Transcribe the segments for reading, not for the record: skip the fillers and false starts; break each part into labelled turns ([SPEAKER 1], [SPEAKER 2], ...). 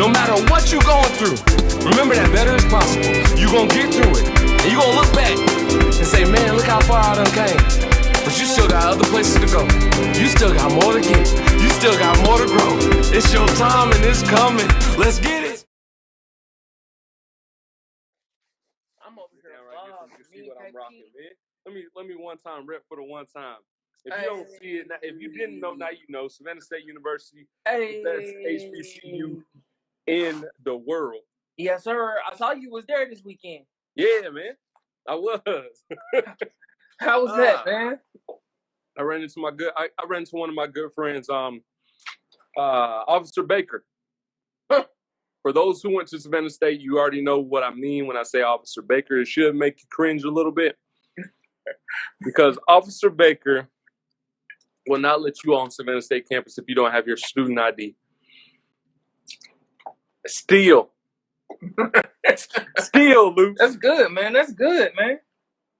[SPEAKER 1] No matter what you're going through, remember that better is possible. You're going to get through it. And you're going to look back and say, man, look how far I done came. But you still got other places to go. You still got more to get. You still got more to grow. It's your time and it's coming. Let's get it.
[SPEAKER 2] I'm over here.
[SPEAKER 3] You can see what I'm rocking, man. Let me one time rep for the one time. If you don't see it, if you didn't know, now you know. Savannah State University, the best HBCU in the world.
[SPEAKER 2] Yes, sir. I saw you was there this weekend.
[SPEAKER 3] Yeah, man. I was.
[SPEAKER 2] How was that, man?
[SPEAKER 3] I ran into one of my good friends, Officer Baker. For those who went to Savannah State, you already know what I mean when I say Officer Baker. It should make you cringe a little bit. Because Officer Baker will not let you on Savannah State campus if you don't have your student ID. Still, Luke.
[SPEAKER 2] That's good, man. That's good, man.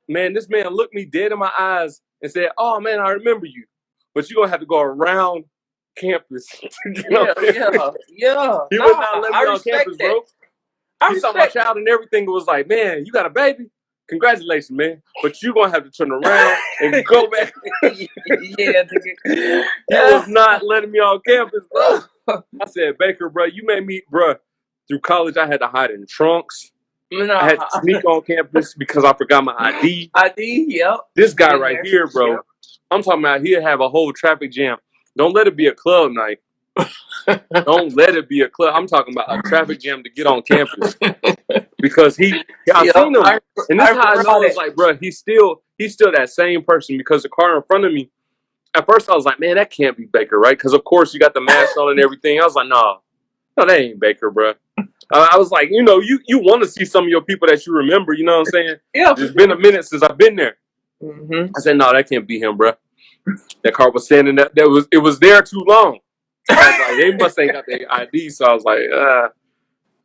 [SPEAKER 3] Man, this man looked me dead in my eyes and said, "Oh man, I remember you, but you're gonna have to go around campus."
[SPEAKER 2] Yeah.
[SPEAKER 3] He would not let me on campus, bro. He saw my child and everything. It was like, man, you got a baby? Congratulations, man. But you're gonna have to turn around and go back.
[SPEAKER 2] Yeah,
[SPEAKER 3] he was not letting me on campus, bro. I said, Baker, bro, you made me, bro. Through college, I had to hide in trunks.
[SPEAKER 2] No.
[SPEAKER 3] I had to sneak on campus because I forgot my ID.
[SPEAKER 2] Yep.
[SPEAKER 3] This guy right here, bro. Yep. I'm talking about he'll have a whole traffic jam. Don't let it be a club night. Don't let it be a club. I'm talking about a traffic jam to get on campus. Because I seen him. And this is how I know it's like, bro, he's still that same person because the car in front of me, at first I was like, man, that can't be Baker, right? Because of course you got the mask on and everything. I was like, no, that ain't Baker, bro. I was like, you want to see some of your people that you remember, you know what I'm saying?
[SPEAKER 2] Yeah.
[SPEAKER 3] It's been a minute since I've been there.
[SPEAKER 2] Mm-hmm.
[SPEAKER 3] I said, no, that can't be him, bro. That car was standing there. It was there too long. I was like, they must ain't got their ID. So I was like,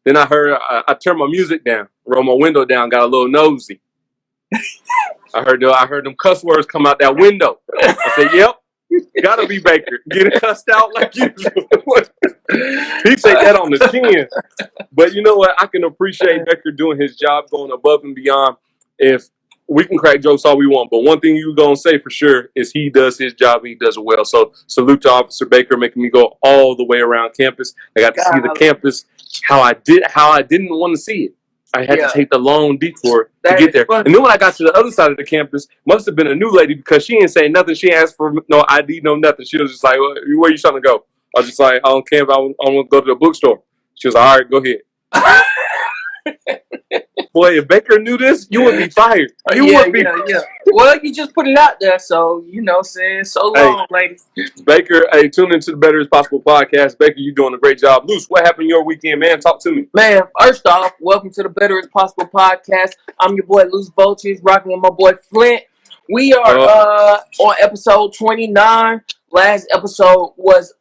[SPEAKER 3] Then I heard, I turned my music down, rolled my window down, got a little nosy. I heard them cuss words come out that window. I said, yep, gotta be Baker. Getting cussed out like usual. He said that on the chin. But you know what? I can appreciate Baker doing his job, going above and beyond. If we can crack jokes all we want, but one thing you're going to say for sure is he does his job and he does it well. So salute to Officer Baker making me go all the way around campus. I got to see the campus how I didn't want to see it. I had to take the long detour to get there. And then when I got to the other side of the campus, must have been a new lady because she didn't say nothing. She asked for no ID, no nothing. She was just like, where you trying to go? I was just like, on campus, I want to go to the bookstore. She was like, all right, go ahead. Boy, if Baker knew this, you would be fired. You would be.
[SPEAKER 2] Yeah. Well, you just put it out there, so saying so long, ladies.
[SPEAKER 3] Baker, tune into the Better As Possible podcast. Baker, you doing a great job. Luce, what happened your weekend, man? Talk to me.
[SPEAKER 2] Man, first off, welcome to the Better As Possible podcast. I'm your boy, Luce Vultures, rocking with my boy, Flint. We are on episode 29. Last episode was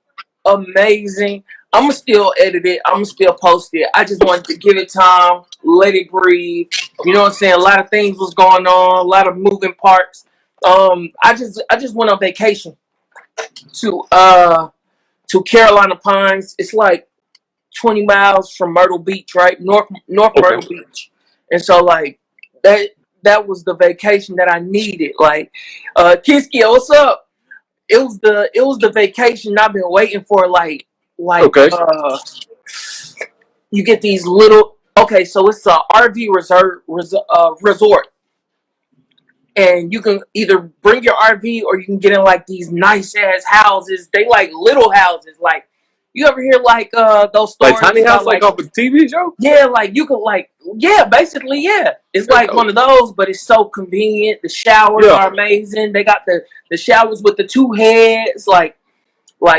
[SPEAKER 2] amazing. I'm going to still edit it. I'm going to still post it. I just wanted to give it time, let it breathe. You know what I'm saying? A lot of things was going on, a lot of moving parts. I just went on vacation to Carolina Pines. It's like 20 miles from Myrtle Beach, right? North Myrtle Beach. And so like that was the vacation that I needed. Like Kiski, what's up? It was the vacation I've been waiting for you get these little so it's a RV resort, and you can either bring your RV or you can get in like these nice ass houses. They like little houses, like you ever hear like those stories
[SPEAKER 3] like tiny house like off a TV show?
[SPEAKER 2] Yeah, like you could basically it's like one of those, but it's so convenient. The showers are amazing. They got the showers with the two heads, like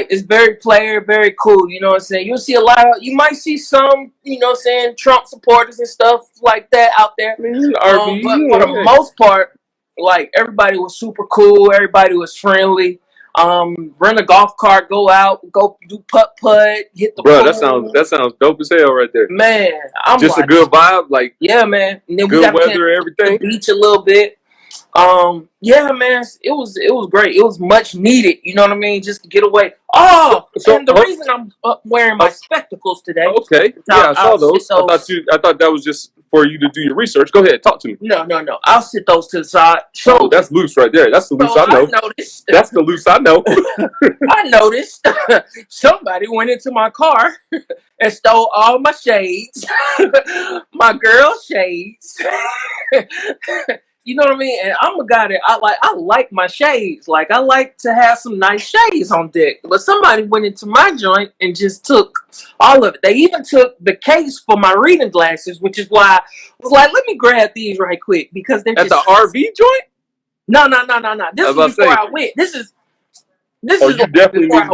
[SPEAKER 2] it's very very cool, you know what I'm saying? You'll see you might see some, you know what I'm saying, Trump supporters and stuff like that out there. But for the most part, like everybody was super cool, everybody was friendly. Rent a golf cart, go out, go do putt, hit the pool.
[SPEAKER 3] That sounds dope as hell right there.
[SPEAKER 2] Man,
[SPEAKER 3] I'm just like, a good vibe, like
[SPEAKER 2] man. And then
[SPEAKER 3] good weather and everything.
[SPEAKER 2] The beach a little bit. Yeah, man, it was great. It was much needed. You know what I mean? Just to get away. Oh, and the reason I'm wearing my spectacles today.
[SPEAKER 3] Okay, yeah, I saw those. I thought that was just for you to do your research. Go ahead, talk to me.
[SPEAKER 2] No. I'll sit those to the side. So
[SPEAKER 3] that's loose right there. That's the loose I know. That's the loose I know.
[SPEAKER 2] I noticed somebody went into my car and stole all my shades, my girl's shades. You know what I mean? And I'm a guy that I like my shades. Like, I like to have some nice shades on deck. But somebody went into my joint and just took all of it. They even took the case for my reading glasses, which is why I was like, let me grab these right quick because they're
[SPEAKER 3] at just... At the RV joint?
[SPEAKER 2] No. This is before I went. This is
[SPEAKER 3] you definitely before I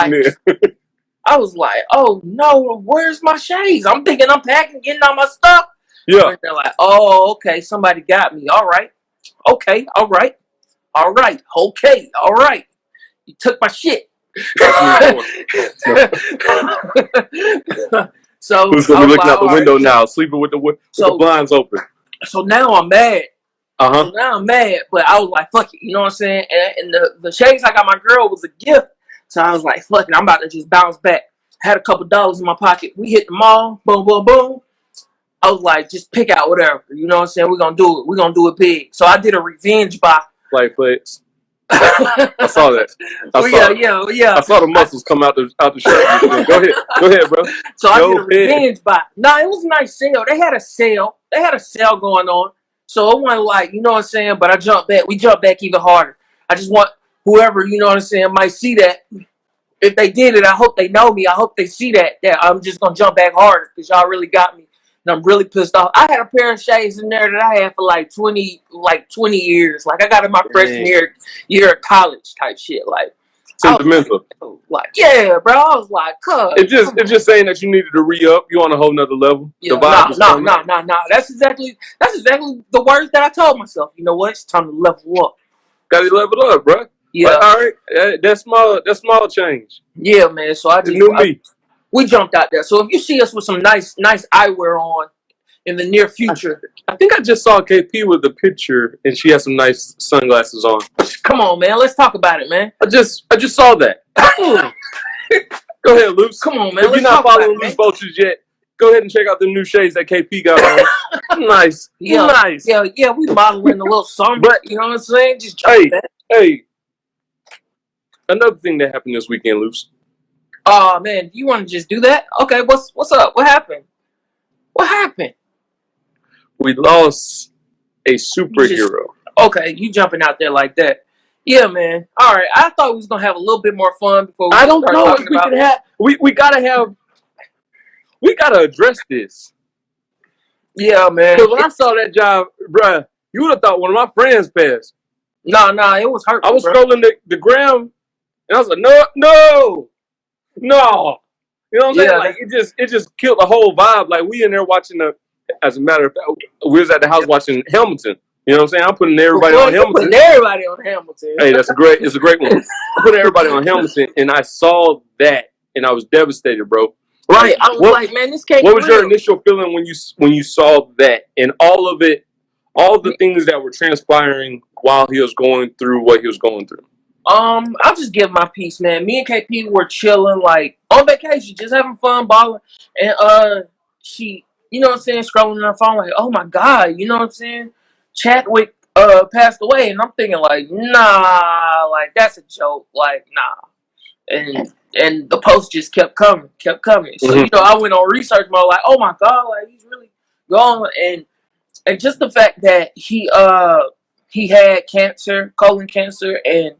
[SPEAKER 3] went.
[SPEAKER 2] I was like, oh no, where's my shades? I'm thinking I'm packing, getting all my stuff.
[SPEAKER 3] Yeah.
[SPEAKER 2] And they're like, oh, okay, somebody got me. All right. Okay, all right. All right. Okay, all right. You took my shit. So
[SPEAKER 3] who's gonna be looking out the window now, sleeping with the blinds open?
[SPEAKER 2] So now I'm mad.
[SPEAKER 3] So
[SPEAKER 2] now I'm mad, but I was like, fuck it, you know what I'm saying? And the shades I got my girl was a gift. So I was like, fuck it, I'm about to just bounce back. Had a couple dollars in my pocket. We hit the mall, boom, boom, boom. I was like, just pick out whatever. You know what I'm saying? We're going to do it. We're going to do it big. So I did a revenge buy.
[SPEAKER 3] Like flex. I saw that.
[SPEAKER 2] Yeah.
[SPEAKER 3] I saw the muscles come out the shirt. Go ahead, bro.
[SPEAKER 2] So I did a revenge buy. No, it was a nice sale. They had a sale. Going on. So it wasn't like, you know what I'm saying? But I jumped back. We jumped back even harder. I just want whoever, you know what I'm saying, might see that. If they did it, I hope they know me. I hope they see that I'm just going to jump back harder because y'all really got me. And I'm really pissed off. I had a pair of shades in there that I had for like 20 years. Like, I got in my freshman year of college type shit. Like,
[SPEAKER 3] sentimental.
[SPEAKER 2] Like, yeah, bro. I was like,
[SPEAKER 3] it's just saying that you needed to re-up. You on a whole nother level.
[SPEAKER 2] Yeah, no. That's exactly the words that I told myself. You know what? It's time to level up.
[SPEAKER 3] Got to level up, bro.
[SPEAKER 2] Yeah.
[SPEAKER 3] But, all right. That's small change.
[SPEAKER 2] Yeah, man. So I just we jumped out there. So if you see us with some nice eyewear on in the near future.
[SPEAKER 3] I think I just saw KP with the picture and she has some nice sunglasses on.
[SPEAKER 2] Come on, man. Let's talk about it, man.
[SPEAKER 3] I just saw that. Go ahead, Luce.
[SPEAKER 2] Come on, man.
[SPEAKER 3] If you're not following Luce Vultures yet, go ahead and check out the new shades that KP got on. Nice.
[SPEAKER 2] Yeah,
[SPEAKER 3] nice.
[SPEAKER 2] Yeah, we modeling a little something. But you know what I'm saying? Just
[SPEAKER 3] hey. Another thing that happened this weekend, Luce.
[SPEAKER 2] Oh man, you want to just do that? Okay, what's up? What happened?
[SPEAKER 3] We lost a superhero.
[SPEAKER 2] Okay, you jumping out there like that. Yeah, man. All right, I thought we was going to have a little bit more fun before we
[SPEAKER 3] I don't know if we could have... We got to address this.
[SPEAKER 2] Yeah, man.
[SPEAKER 3] Because when I saw that job, bruh, you would have thought one of my friends passed.
[SPEAKER 2] No, it was hurtful,
[SPEAKER 3] I was scrolling the gram, and I was like, no. You know what I'm saying? Like, it just killed the whole vibe. Like, we in there watching as a matter of fact, we was at the house watching Hamilton. You know what I'm saying? I'm putting everybody on Hamilton. Hey, it's a great one. I'm putting everybody on Hamilton, and I saw that, and I was devastated, bro.
[SPEAKER 2] Right. I was like, man, this can't be
[SPEAKER 3] What was your initial feeling when you saw that, and all of it, all the things that were transpiring while he was going through what he was going through?
[SPEAKER 2] I'll just give my piece, man. Me and KP were chilling, like, on vacation, just having fun, balling. And, she, you know what I'm saying, scrolling on her phone, like, oh my God, you know what I'm saying? Chadwick, passed away. And I'm thinking, like, nah, like, that's a joke. Like, nah. And the post just kept coming. So, you know, I went on research mode, like, oh my God, like, he's really gone. And just the fact that he had cancer, colon cancer, and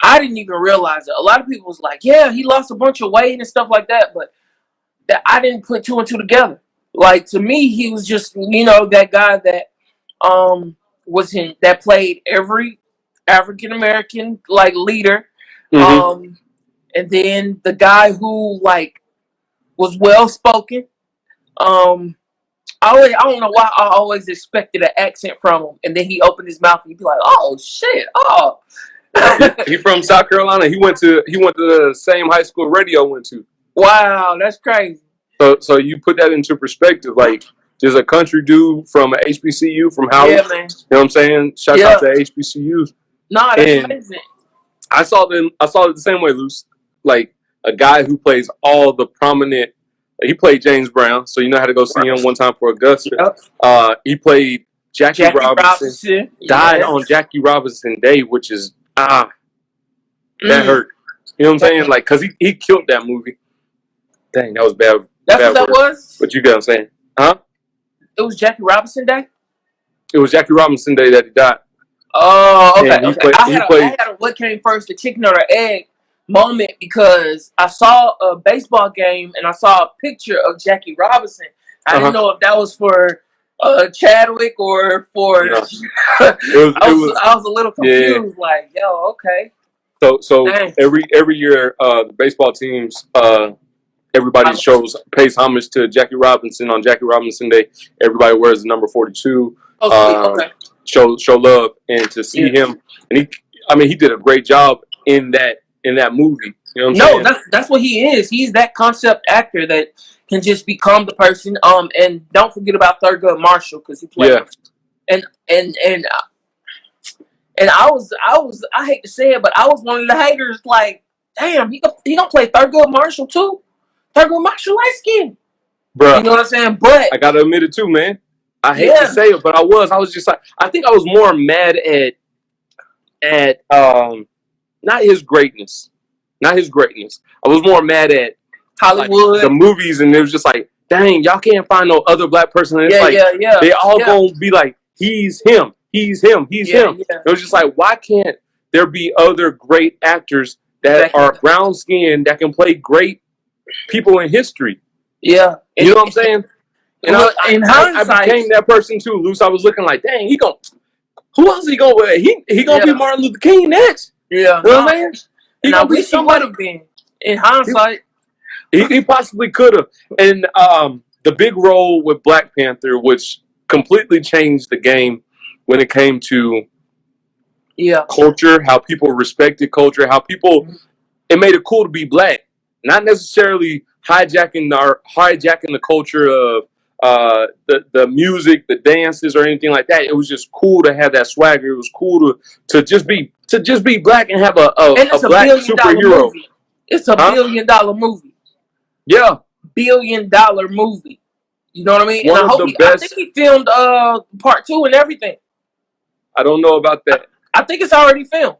[SPEAKER 2] I didn't even realize it. A lot of people was like, yeah, he lost a bunch of weight and stuff like that, but that I didn't put two and two together. Like, to me, he was just, you know, that guy that that played every African American like leader. And then the guy who like was well spoken. I don't know why I always expected an accent from him, and then he opened his mouth and he'd be like, "Oh shit, oh."
[SPEAKER 3] He from South Carolina. He went to the same high school Radio went to.
[SPEAKER 2] Wow, that's crazy.
[SPEAKER 3] So you put that into perspective, like just a country dude from a HBCU from Howard.
[SPEAKER 2] Yeah, man.
[SPEAKER 3] You know what I'm saying? Shout out to HBCUs.
[SPEAKER 2] Nah, that's amazing.
[SPEAKER 3] I saw it the same way, Luce. Like a guy who plays all the prominent. He played James Brown, so you know how to go see him one time for Augusta.
[SPEAKER 2] Yep.
[SPEAKER 3] He played Jackie Robinson. Died on Jackie Robinson Day, which is that hurt. You know what I'm saying? Like, cause he killed that movie. Dang, that was bad.
[SPEAKER 2] That's
[SPEAKER 3] bad
[SPEAKER 2] what that was.
[SPEAKER 3] But you get what I'm saying, huh?
[SPEAKER 2] It was Jackie Robinson Day.
[SPEAKER 3] It was Jackie Robinson Day that he died.
[SPEAKER 2] Oh, okay. I had a what came first, the chicken or the egg moment, because I saw a baseball game and I saw a picture of Jackie Robinson. I didn't know if that was for Chadwick or for. No. I was a little confused. Yeah. Like, yo, okay.
[SPEAKER 3] So every year the baseball teams everybody pays homage to Jackie Robinson on Jackie Robinson Day. Everybody wears the number 42. Okay. Show love, and to see him, and he did a great job in that movie. You know what I'm saying?
[SPEAKER 2] That's what he is. He's that concept actor that can just become the person. And don't forget about Thurgood Marshall, because he played. Yeah. And I hate to say it, but I was one of the haters. Like, damn, he gonna play Thurgood Marshall too. Thurgood Marshall light skin,
[SPEAKER 3] bro.
[SPEAKER 2] You know what I'm saying? But
[SPEAKER 3] I gotta admit it too, man. I hate to say it, but I was just like, I think I was more mad at not his greatness. I was more mad at
[SPEAKER 2] Hollywood,
[SPEAKER 3] like, the movies, and it was just like, dang, y'all can't find no other black person. And it's they all gonna be like, he's him. He's him. Yeah. It was just like, why can't there be other great actors that are brown skinned that can play great people in history?
[SPEAKER 2] Yeah.
[SPEAKER 3] You know what I'm saying? And
[SPEAKER 2] in hindsight,
[SPEAKER 3] I became that person too, Luce. I was looking like, dang, who else he going with? He gonna be Martin Luther King next.
[SPEAKER 2] Yeah.
[SPEAKER 3] You know what I'm saying?
[SPEAKER 2] He gonna be somebody. Been in hindsight.
[SPEAKER 3] He possibly could have. And the big role with Black Panther, which completely changed the game when it came to culture, how people respected culture, how people it made it cool to be black. Not necessarily hijacking the culture of the music, the dances, or anything like that. It was just cool to have that swagger. It was cool to just be black and have a black superhero.
[SPEAKER 2] It's a $1 billion movie.
[SPEAKER 3] Yeah,
[SPEAKER 2] $1 billion movie. You know what I mean?
[SPEAKER 3] I
[SPEAKER 2] think he filmed part 2 and everything.
[SPEAKER 3] I don't know about that.
[SPEAKER 2] I think it's already filmed.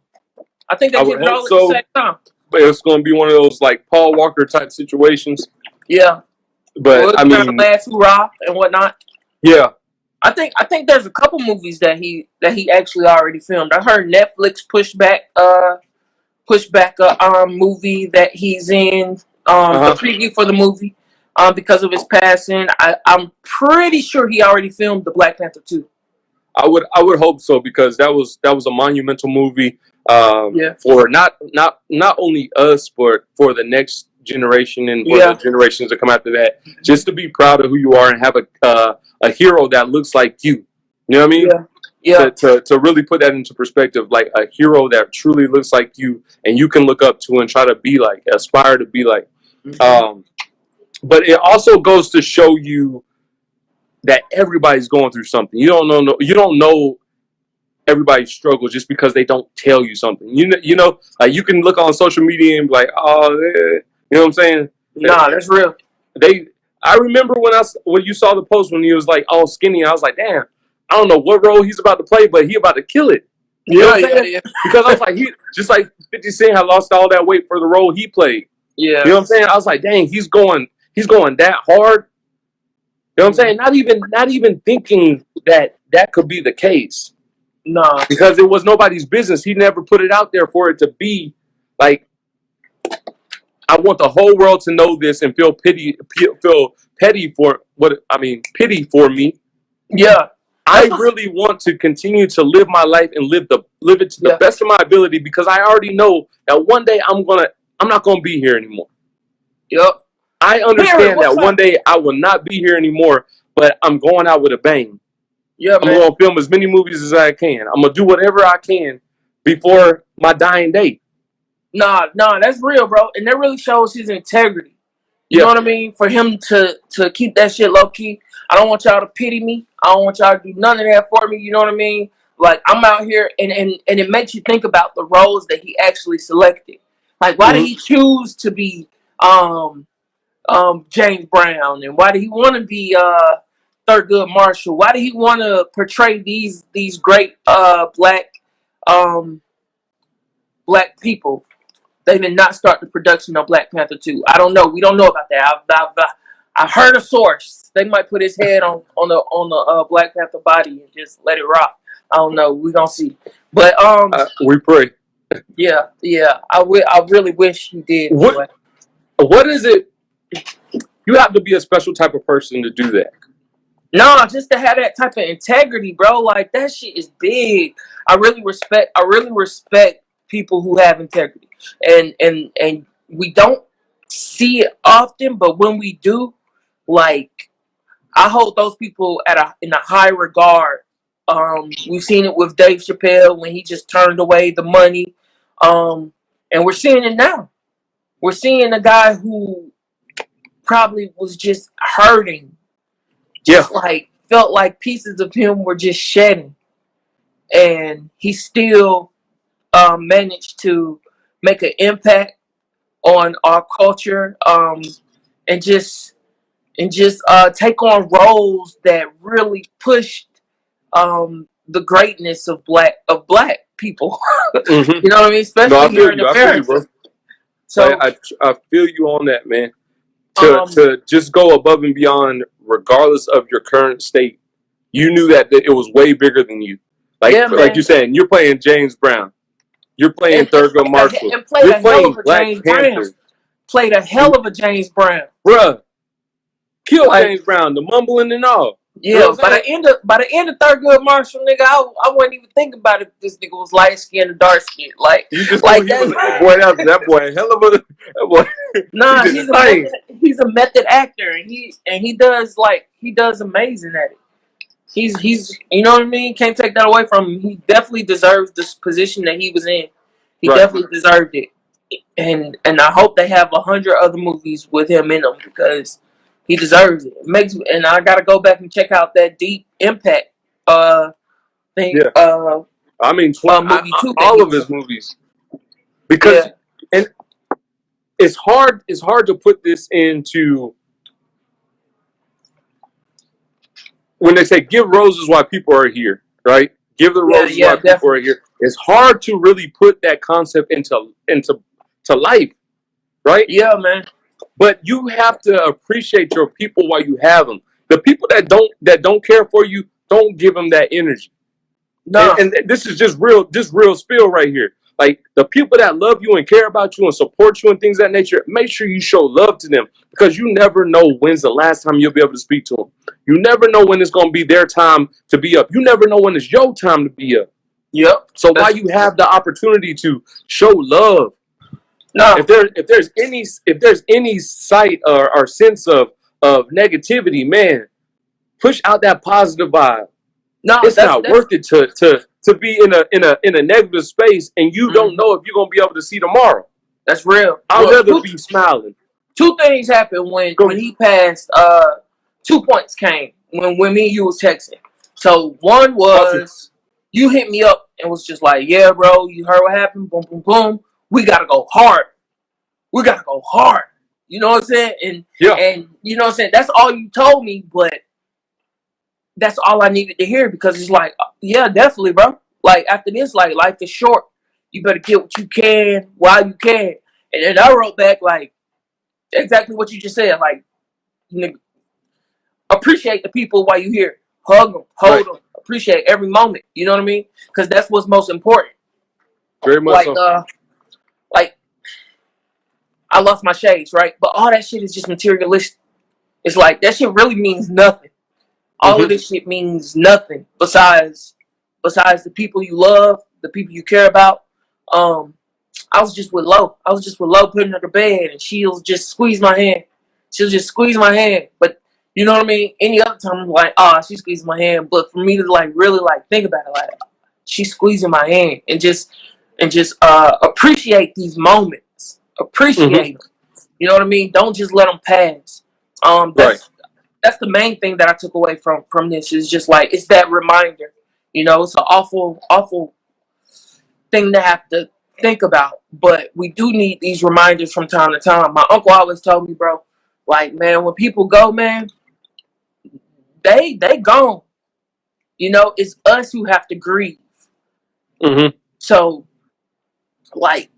[SPEAKER 2] I think they did it all at the same time.
[SPEAKER 3] But it's going to be one of those like Paul Walker type situations.
[SPEAKER 2] Yeah.
[SPEAKER 3] But I mean,
[SPEAKER 2] last hurrah and whatnot.
[SPEAKER 3] Yeah.
[SPEAKER 2] I think there's a couple movies that he actually already filmed. I heard Netflix push back a movie that he's in, the preview for the movie, because of his passing. I'm pretty sure he already filmed the Black Panther 2.
[SPEAKER 3] I would hope so, because that was a monumental movie for not only us, but for the next generation and for the generations that come after that. Just to be proud of who you are and have a hero that looks like you. You know what I mean?
[SPEAKER 2] Yeah.
[SPEAKER 3] To really put that into perspective, like a hero that truly looks like you and you can look up to and try to be like, aspire to be like.
[SPEAKER 2] Mm-hmm.
[SPEAKER 3] But it also goes to show you that everybody's going through something. You don't know everybody's struggle just because they don't tell you something. You know, like you can look on social media and be like, oh, you know what I'm saying?
[SPEAKER 2] Nah, that's real.
[SPEAKER 3] I remember when you saw the post when he was like all skinny, I was like, damn, I don't know what role he's about to play, but he about to kill it. You know what I'm saying? Because I was like, he just like 50 Cent had lost all that weight for the role he played.
[SPEAKER 2] Yeah.
[SPEAKER 3] You know what I'm saying? I was like, dang, he's going that hard. You know what I'm saying? Not even thinking that could be the case.
[SPEAKER 2] No.
[SPEAKER 3] Because it was nobody's business. He never put it out there for it to be like, I want the whole world to know this and feel petty for me.
[SPEAKER 2] Yeah.
[SPEAKER 3] I really want to continue to live my life and live it to the best of my ability, because I already know that one day I'm not gonna be here anymore.
[SPEAKER 2] Yep.
[SPEAKER 3] I understand that one day I will not be here anymore, but I'm going out with a bang.
[SPEAKER 2] Yeah, man.
[SPEAKER 3] I'm going to film as many movies as I can. I'm going to do whatever I can before my dying day.
[SPEAKER 2] Nah, that's real, bro. And that really shows his integrity. You know what I mean? For him to keep that shit low key. I don't want y'all to pity me. I don't want y'all to do none of that for me. You know what I mean? Like, I'm out here, and it makes you think about the roles that he actually selected. Like, why did he choose to be James Brown, and why did he want to be Thurgood Marshall? Why did he want to portray these great black people? They did not start the production of Black Panther 2. I don't know. We don't know about that. I heard a source. They might put his head on the Black Panther body and just let it rock. I don't know. We gonna see. But
[SPEAKER 3] we pray.
[SPEAKER 2] Yeah. I really wish he did.
[SPEAKER 3] What is it? You have to be a special type of person to do that.
[SPEAKER 2] No, just to have that type of integrity, bro. Like, that shit is big. I really respect people who have integrity, and we don't see it often, but when we do, like, I hold those people in a high regard. We've seen it with Dave Chappelle when he just turned away the money, and we're seeing it now. We're seeing a guy who probably was just hurting, just like felt like pieces of him were just shedding, and he still managed to make an impact on our culture, and just take on roles that really pushed the greatness of black people. You know what I mean? Especially here in America. So
[SPEAKER 3] I feel you on that, man. To just go above and beyond, regardless of your current state. You knew that it was way bigger than you. Like you're saying, you're playing James Brown. You're playing Thurgood Marshall.
[SPEAKER 2] And played a hell of a James Brown. Played a hell of a James Brown.
[SPEAKER 3] Bruh. Killed James Brown, the mumbling and all.
[SPEAKER 2] Yeah, you know by the end of Thurgood Marshall, nigga, I wouldn't even think about if this nigga was light skinned or dark skinned. Like,
[SPEAKER 3] you just like that boy, hell of a that boy.
[SPEAKER 2] Nah, he's a method actor, and he does amazing at it. He's you know what I mean? Can't take that away from him. He definitely deserves this position that he was in. He definitely deserved it. And I hope they have 100 other movies with him in them, because he deserves it. And I gotta go back and check out that Deep Impact thing.
[SPEAKER 3] Yeah. I mean, movie all of his movies, because and it's hard to put this into. When they say give roses while people are here, right? Give the roses while people are here. It's hard to really put that concept into life, right?
[SPEAKER 2] Yeah, man.
[SPEAKER 3] But you have to appreciate your people while you have them. The people that don't care for you, don't give them that energy. No. And this is just real spill right here. Like, the people that love you and care about you and support you and things of that nature, make sure you show love to them, because you never know when's the last time you'll be able to speak to them. You never know when it's going to be their time to be up. You never know when it's your time to be up.
[SPEAKER 2] Yep.
[SPEAKER 3] So while you have the opportunity to show love, if there's any sight or sense of negativity, man, push out that positive vibe. No, it's not worth it to be in a negative space, and you don't know if you're gonna be able to see tomorrow.
[SPEAKER 2] That's real.
[SPEAKER 3] I'd rather be smiling.
[SPEAKER 2] Two things happened when he passed. 2 points came when me and you was texting. So one was you hit me up and was just like, yeah, bro, you heard what happened? Boom, boom, boom. We gotta go hard. We gotta go hard. You know what I'm saying? And you know what I'm saying? That's all you told me, but that's all I needed to hear, because it's like, yeah, definitely, bro. Like, after this, like, life is short. You better get what you can while you can. And then I wrote back, like, exactly what you just said. Like, nigga, appreciate the people while you here. Hug them, hold them, appreciate every moment. You know what I mean? Because that's what's most important.
[SPEAKER 3] Very much so.
[SPEAKER 2] Like, I lost my shades, right? But all that shit is just materialistic. It's like, that shit really means nothing. All of this shit means nothing besides the people you love, the people you care about. I was just with Lo. Putting her to bed, and she'll just squeeze my hand. But you know what I mean? Any other time, I'm like, she squeezed my hand. But for me to like really like think about it, like, she's squeezing my hand, and just appreciate these moments. Appreciate them. You know what I mean? Don't just let them pass. That's the main thing that I took away from this is just like it's that reminder. You know, it's an awful thing to have to think about, but we do need these reminders from time to time. My uncle always told me, bro, like, man, when people go, man, they gone. You know, it's us who have to grieve.
[SPEAKER 3] Mm-hmm.
[SPEAKER 2] So, like,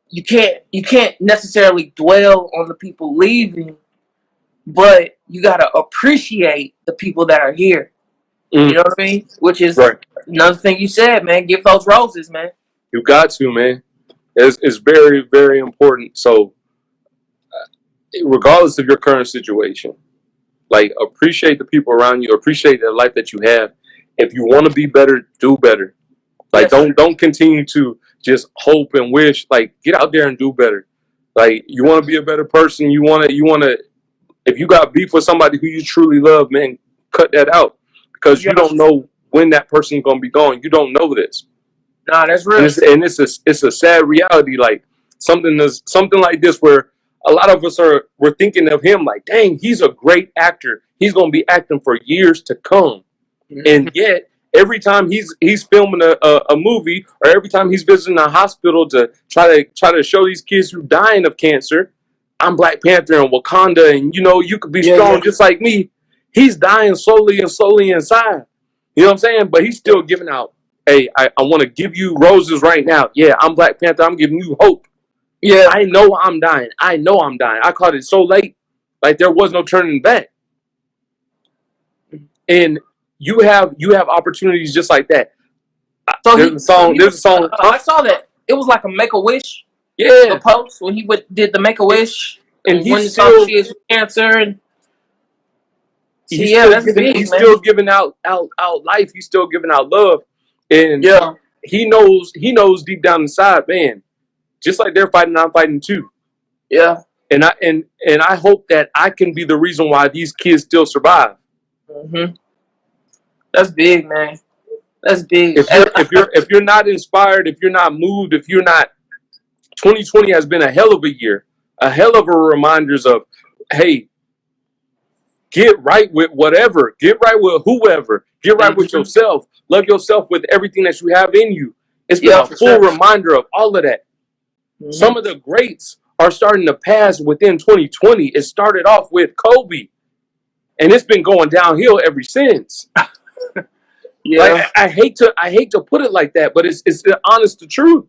[SPEAKER 2] you can't necessarily dwell on the people leaving, but you gotta appreciate the people that are here.
[SPEAKER 3] Mm.
[SPEAKER 2] You know what I mean? Which is
[SPEAKER 3] Right.
[SPEAKER 2] another thing you said, man. Give those roses, man.
[SPEAKER 3] You got to, man. It's very, very important. So, regardless of your current situation, like, appreciate the people around you. Appreciate the life that you have. If you want to be better, do better. Like,
[SPEAKER 2] Yes.
[SPEAKER 3] don't continue to just hope and wish. Like, get out there and do better. Like, you want to be a better person. You want to. If you got beef with somebody who you truly love, man, cut that out because you don't know when that person's gonna be gone. You don't know this.
[SPEAKER 2] Nah, that's real.
[SPEAKER 3] And it's a sad reality. Like something like this where a lot of us we're thinking of him like, dang, he's a great actor. He's gonna be acting for years to come. Mm-hmm. And yet every time he's filming a movie or every time he's visiting a hospital to try to show these kids who dying of cancer, I'm Black Panther and Wakanda, and you could be strong just like me. He's dying slowly inside. You know what I'm saying? But he's still giving out, hey, I want to give you roses right now. Yeah, I'm Black Panther. I'm giving you hope. Yeah, I know I'm dying. I caught it so late. Like there was no turning back. And you have opportunities just like that. So there's a song.
[SPEAKER 2] I saw that. It was like a Make-A-Wish.
[SPEAKER 3] Yeah,
[SPEAKER 2] the post when he did the Make-A-Wish,
[SPEAKER 3] and
[SPEAKER 2] he's still kids with cancer, and
[SPEAKER 3] he's still giving out life. He's still giving out love, and he knows deep down inside, man. Just like they're fighting, I'm fighting too.
[SPEAKER 2] Yeah,
[SPEAKER 3] and I hope that I can be the reason why these kids still survive.
[SPEAKER 2] Mm-hmm. That's big, man. That's big.
[SPEAKER 3] If you're not inspired, if you're not moved, if you're not 2020 has been a hell of a year, a hell of a reminders of, hey, get right with whatever, get right with whoever, get right with yourself, love yourself with everything that you have in you. It's been a full reminder of all of that. Mm-hmm. Some of the greats are starting to pass within 2020. It started off with Kobe, and it's been going downhill ever since. Like, I hate to put it like that, but it's the honest the truth.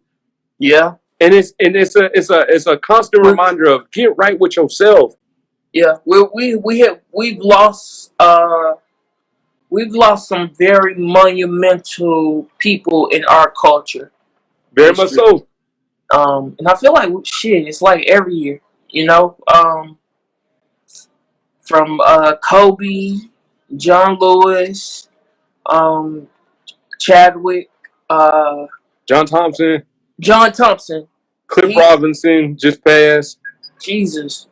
[SPEAKER 2] Yeah.
[SPEAKER 3] And it's a constant reminder of get right with yourself.
[SPEAKER 2] Yeah, we've lost some very monumental people in our culture.
[SPEAKER 3] Very much so.
[SPEAKER 2] And I feel like it's like every year, from Kobe, John Lewis, Chadwick,
[SPEAKER 3] John Thompson. Cliff Robinson just passed.
[SPEAKER 2] Jesus.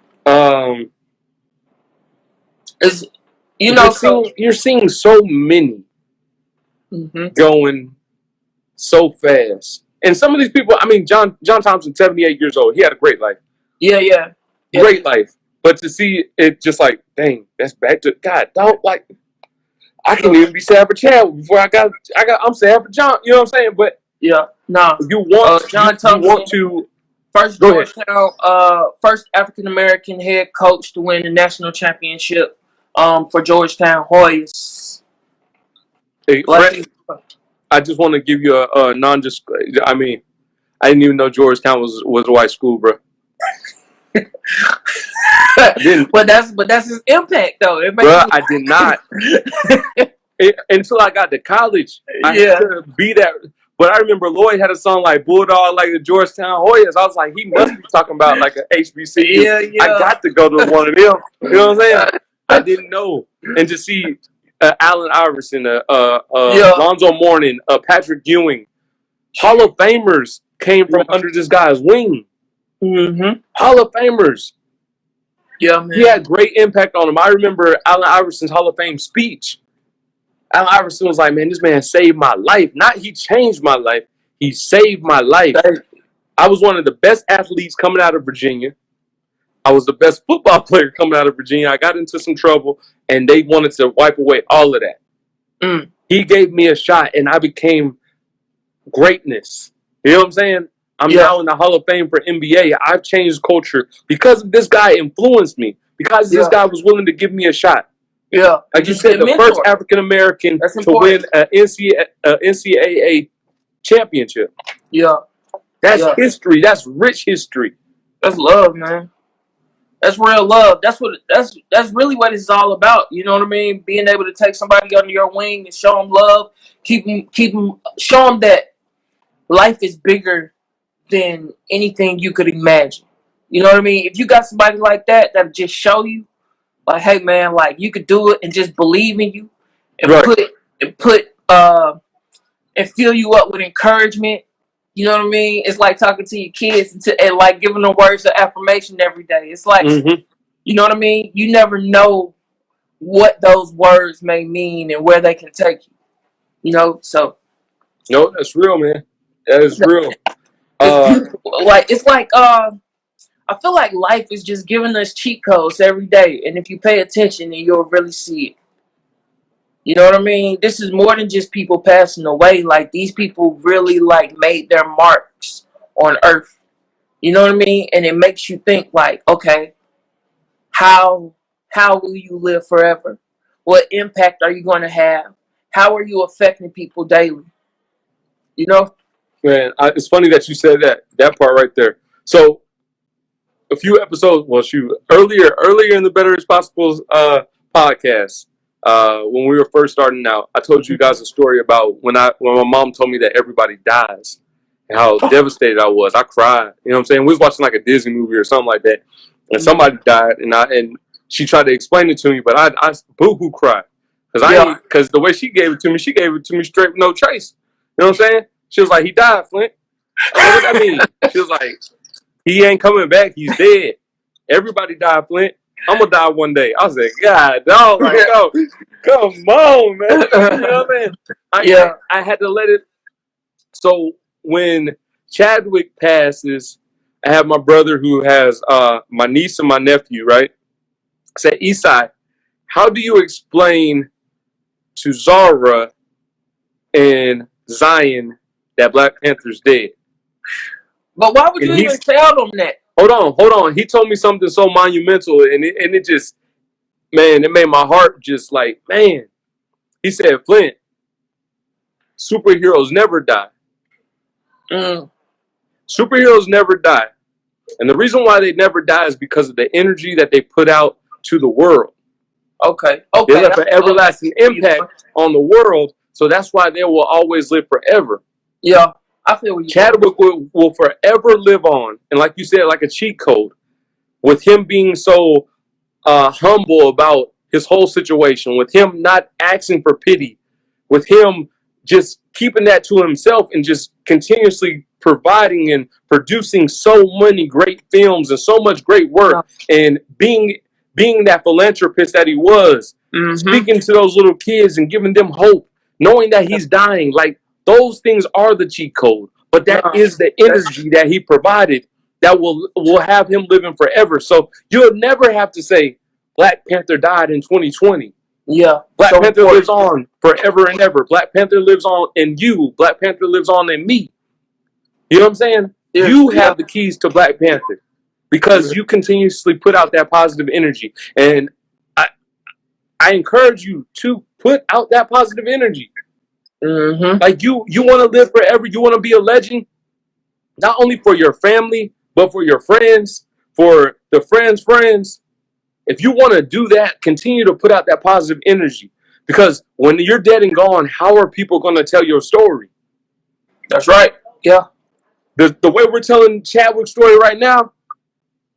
[SPEAKER 3] You're seeing so many going so fast. And some of these people, I mean, John Thompson, 78 years old. He had a great life.
[SPEAKER 2] Yeah.
[SPEAKER 3] Great life. But to see it just like, dang, that's back to God. Don't like. I can't even be sad for Chad before I'm sad for John. You know what I'm saying? But
[SPEAKER 2] yeah, no.
[SPEAKER 3] You want
[SPEAKER 2] John Thompson,
[SPEAKER 3] you want to
[SPEAKER 2] first Georgetown, first African American head coach to win the national championship for Georgetown Hoyas.
[SPEAKER 3] Hey, Brett, I just want to give you a non-disclosure. I mean, I didn't even know Georgetown was a white school, bro.
[SPEAKER 2] but that's his impact, though.
[SPEAKER 3] I did not. Until I got to college, I had to be that. But I remember Lloyd had a song like Bulldog, like the Georgetown Hoyas. I was like, he must be talking about like an HBCU. Yeah. I got to go to one of them. You know what I'm saying? I didn't know. And to see Allen Iverson, Lonzo Mourning, Patrick Ewing, Hall of Famers came from under this guy's wing. Mm-hmm. Hall of Famers.
[SPEAKER 2] Yeah, man.
[SPEAKER 3] He had great impact on him. I remember Allen Iverson's Hall of Fame speech. Allen Iverson was like, man, this man saved my life. Not he changed my life. He saved my life. I was one of the best athletes coming out of Virginia. I was the best football player coming out of Virginia. I got into some trouble, and they wanted to wipe away all of that. He gave me a shot, and I became greatness. You know what I'm saying? I'm now in the Hall of Fame for NBA. I've changed culture because this guy influenced me. Because this guy was willing to give me a shot.
[SPEAKER 2] Yeah,
[SPEAKER 3] like you said, the first African American to win an NCAA championship.
[SPEAKER 2] Yeah,
[SPEAKER 3] that's history. That's rich history.
[SPEAKER 2] That's love, man. That's real love. That's really what it's all about. You know what I mean? Being able to take somebody under your wing and show them love, show them that life is bigger than anything you could imagine. You know what I mean? If you got somebody like that just show you, like, hey man, like you could do it, and just believe in you, and and fill you up with encouragement. You know what I mean? It's like talking to your kids and like giving them words of affirmation every day. It's like, you know what I mean? You never know what those words may mean and where they can take you. You know, so.
[SPEAKER 3] No, that's real, man. That is real.
[SPEAKER 2] It's like I feel like life is just giving us cheat codes every day, and if you pay attention, then you'll really see it. You know what I mean? This is more than just people passing away. Like, these people really, like, made their marks on Earth. You know what I mean? And it makes you think, like, okay, how will you live forever? What impact are you going to have? How are you affecting people daily? You know?
[SPEAKER 3] Man, it's funny that you said that part right there. So, a few episodes, earlier in the Better Is Possible podcast, when we were first starting out, I told you guys a story about when my mom told me that everybody dies and how devastated I was. I cried. You know what I'm saying? We was watching like a Disney movie or something like that, and somebody died, and she tried to explain it to me, but I boo-hoo cried because the way she gave it to me straight with no trace. You know what I'm saying? She was like, "He died, Flint." I said, what that mean? She was like, "He ain't coming back. He's dead. Everybody died, Flint. I'm gonna die one day." I was like, "God, dog, like, come on, man." You know what I mean? I had to let it. So when Chadwick passes, I have my brother who has my niece and my nephew, right? I said, "Eastside, how do you explain to Zara and Zion that Black Panther's dead?"
[SPEAKER 2] But why would you even tell them that?
[SPEAKER 3] Hold on. He told me something so monumental, and it just, man, it made my heart just like, man. He said, "Flint, superheroes never die. Superheroes never die. And the reason why they never die is because of the energy that they put out to the world.
[SPEAKER 2] Okay.
[SPEAKER 3] They left an everlasting impact on the world, so that's why they will always live forever."
[SPEAKER 2] Yeah. I feel what
[SPEAKER 3] Chadwick will forever live on, and like you said, like a cheat code, with him being so humble about his whole situation, with him not asking for pity, with him just keeping that to himself and just continuously providing and producing so many great films and so much great work, and being that philanthropist that he was, speaking to those little kids and giving them hope, knowing that he's dying, like. Those things are the cheat code, but that is the energy that he provided that will have him living forever. So you'll never have to say Black Panther died in 2020.
[SPEAKER 2] Yeah.
[SPEAKER 3] Black Panther lives on forever and ever. Black Panther lives on in you. Black Panther lives on in me. You know what I'm saying? Yeah. You have the keys to Black Panther because you continuously put out that positive energy. And I encourage you to put out that positive energy. Like you want to live forever. You want to be a legend, not only for your family, but for your friends, for the friends. If you want to do that, continue to put out that positive energy. Because when you're dead and gone, how are people going to tell your story?
[SPEAKER 2] That's right. Yeah.
[SPEAKER 3] The way we're telling Chadwick's story right now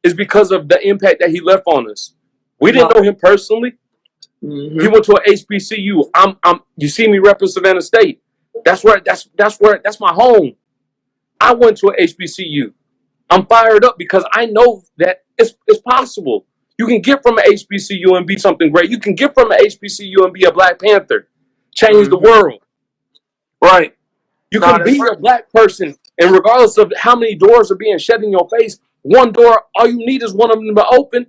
[SPEAKER 3] is because of the impact that he left on us. We didn't know him personally. He went to an HBCU. You see me repping Savannah State. That's my home. I went to an HBCU. I'm fired up because I know that it's possible. You can get from an HBCU and be something great. You can get from an HBCU and be a Black Panther. Change the world. Right. You can be a Black person, and regardless of how many doors are being shut in your face, One door, all you need is one of them to open.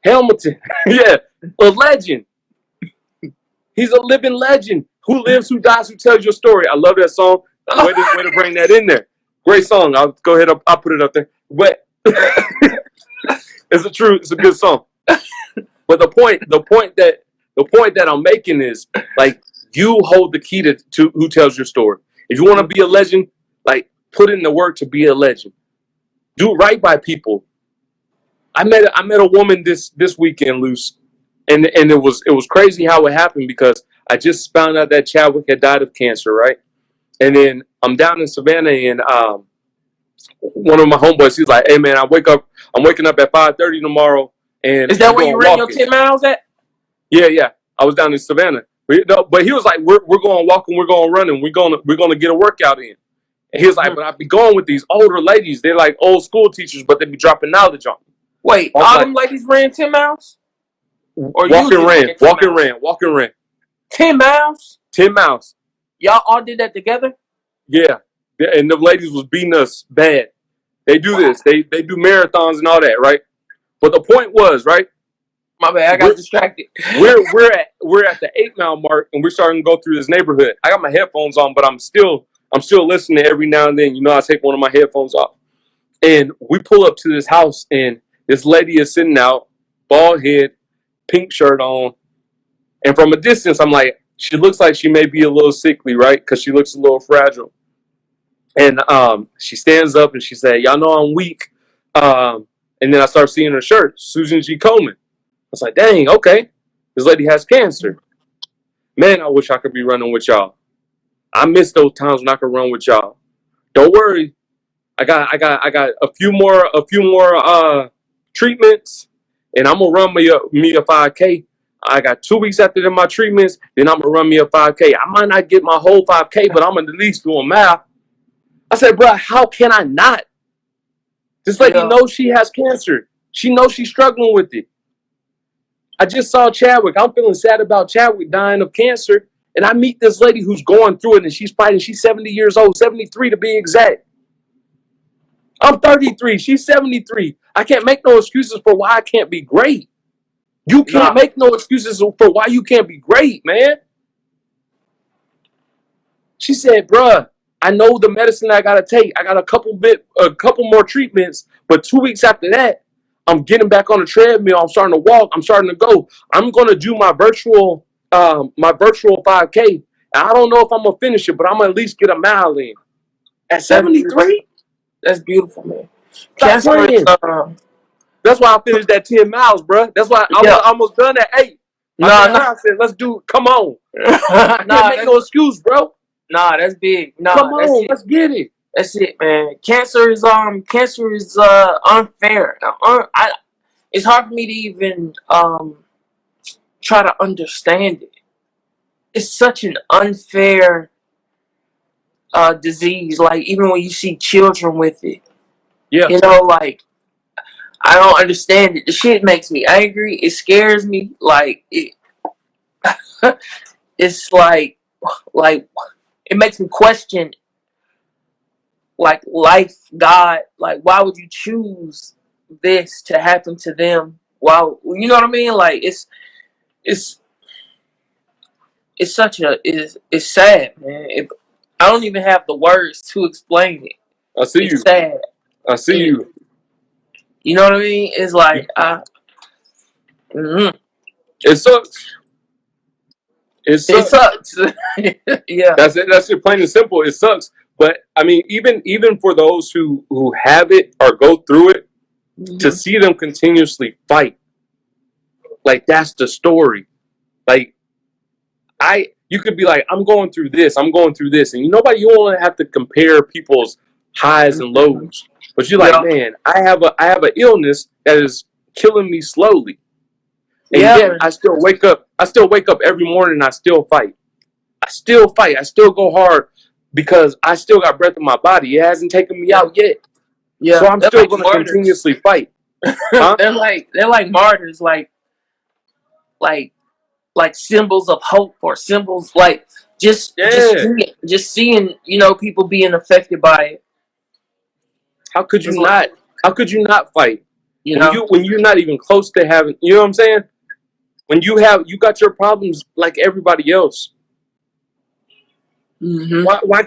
[SPEAKER 3] Hamilton, yeah, a legend. He's a living legend. Who lives, who dies, who tells your story. I love that song. Way to bring that in there. Great song. I'll go ahead. I'll put it up there. But it's a good song. But the point that I'm making is, like, you hold the key to who tells your story. If you want to be a legend, like, put in the work to be a legend. Do right by people. I met a woman this weekend, Luce, and it was crazy how it happened, because I just found out that Chadwick had died of cancer, right? And then I'm down in Savannah, and one of my homeboys, he's like, "Hey man, I'm waking up at 5:30 tomorrow." And
[SPEAKER 2] is that where you ran your 10 miles at?
[SPEAKER 3] Yeah. I was down in Savannah, but he was like, "We're going walking, we're going running, we're gonna get a workout in." And he was like, "But I be going with these older ladies. They're like old school teachers, but they be dropping knowledge on me."
[SPEAKER 2] Wait, all them ladies ran 10 miles? Or
[SPEAKER 3] walking ran.
[SPEAKER 2] 10 miles?
[SPEAKER 3] 10 miles.
[SPEAKER 2] Y'all all did that together?
[SPEAKER 3] Yeah. And the ladies was beating us bad. They do this. They do marathons and all that, right? But the point was, right?
[SPEAKER 2] My bad, I got distracted.
[SPEAKER 3] We're at the 8-mile mark, and we're starting to go through this neighborhood. I got my headphones on, but I'm still listening every now and then. You know, I take one of my headphones off. And we pull up to this house, and this lady is sitting out, bald head, pink shirt on. And from a distance, I'm like, she looks like she may be a little sickly, right? Because she looks a little fragile. And she stands up and she said, "Y'all know I'm weak." And then I start seeing her shirt, Susan G. Komen. I was like, dang, okay. This lady has cancer. Man, I wish I could be running with y'all. I miss those times when I could run with y'all. Don't worry. I got a few more treatments, and I'm gonna run me a 5K. I got 2 weeks after my treatments, then I'm gonna run me a 5K. I might not get my whole 5K, but I'm gonna at least do a mile. I said, bro, how can I not? This lady knows she has cancer. She knows she's struggling with it. I just saw Chadwick. I'm feeling sad about Chadwick dying of cancer, and I meet this lady who's going through it, and she's fighting. She's 70 years old, 73 to be exact. I'm 33. She's 73. I can't make no excuses for why I can't be great. You can't make no excuses for why you can't be great, man. She said, bruh, I know the medicine I gotta take. I got a couple more treatments, but 2 weeks after that, I'm getting back on the treadmill. I'm starting to walk. I'm starting to go. I'm gonna do my virtual 5K. And I don't know if I'm gonna finish it, but I'm gonna at least get a mile in. At 73?
[SPEAKER 2] That's beautiful, man.
[SPEAKER 3] That's why I finished that 10 miles, bro. That's why I almost done at 8. I said, let's do it. Come on. I can't make no excuse, bro.
[SPEAKER 2] Nah, that's big. Nah,
[SPEAKER 3] come on, let's get it.
[SPEAKER 2] That's it, man. Cancer is unfair. It's hard for me to even try to understand it. It's such an unfair disease. Like, even when you see children with it, you know, like, I don't understand it. The shit makes me angry. It scares me. Like, it's like it makes me question, like, life, God. Like, why would you choose this to happen to them? Wow, you know what I mean? Like, it's sad, man. I don't even have the words to explain it.
[SPEAKER 3] I see you.
[SPEAKER 2] It's sad.
[SPEAKER 3] I see you.
[SPEAKER 2] You know what I mean? It's like,
[SPEAKER 3] it sucks. It sucks.
[SPEAKER 2] Yeah.
[SPEAKER 3] That's it. That's it. Plain and simple. It sucks. But I mean, even for those who have it or go through it, to see them continuously fight, like, that's the story. Like, you could be like, I'm going through this, and you don't have to compare people's highs and lows. But you're like, man, I have an illness that is killing me slowly. And yet I still wake up every morning and I still fight. I still go hard because I still got breath in my body. It hasn't taken me out yet. Yeah. So I'm still going to continuously fight. Huh?
[SPEAKER 2] They're like martyrs, like symbols of hope, or symbols like just seeing, you know, people being affected by it.
[SPEAKER 3] How could you not? How could you not fight?
[SPEAKER 2] You know,
[SPEAKER 3] When you're not even close to having, you know what I'm saying? When you got your problems like everybody else.
[SPEAKER 2] mm-hmm.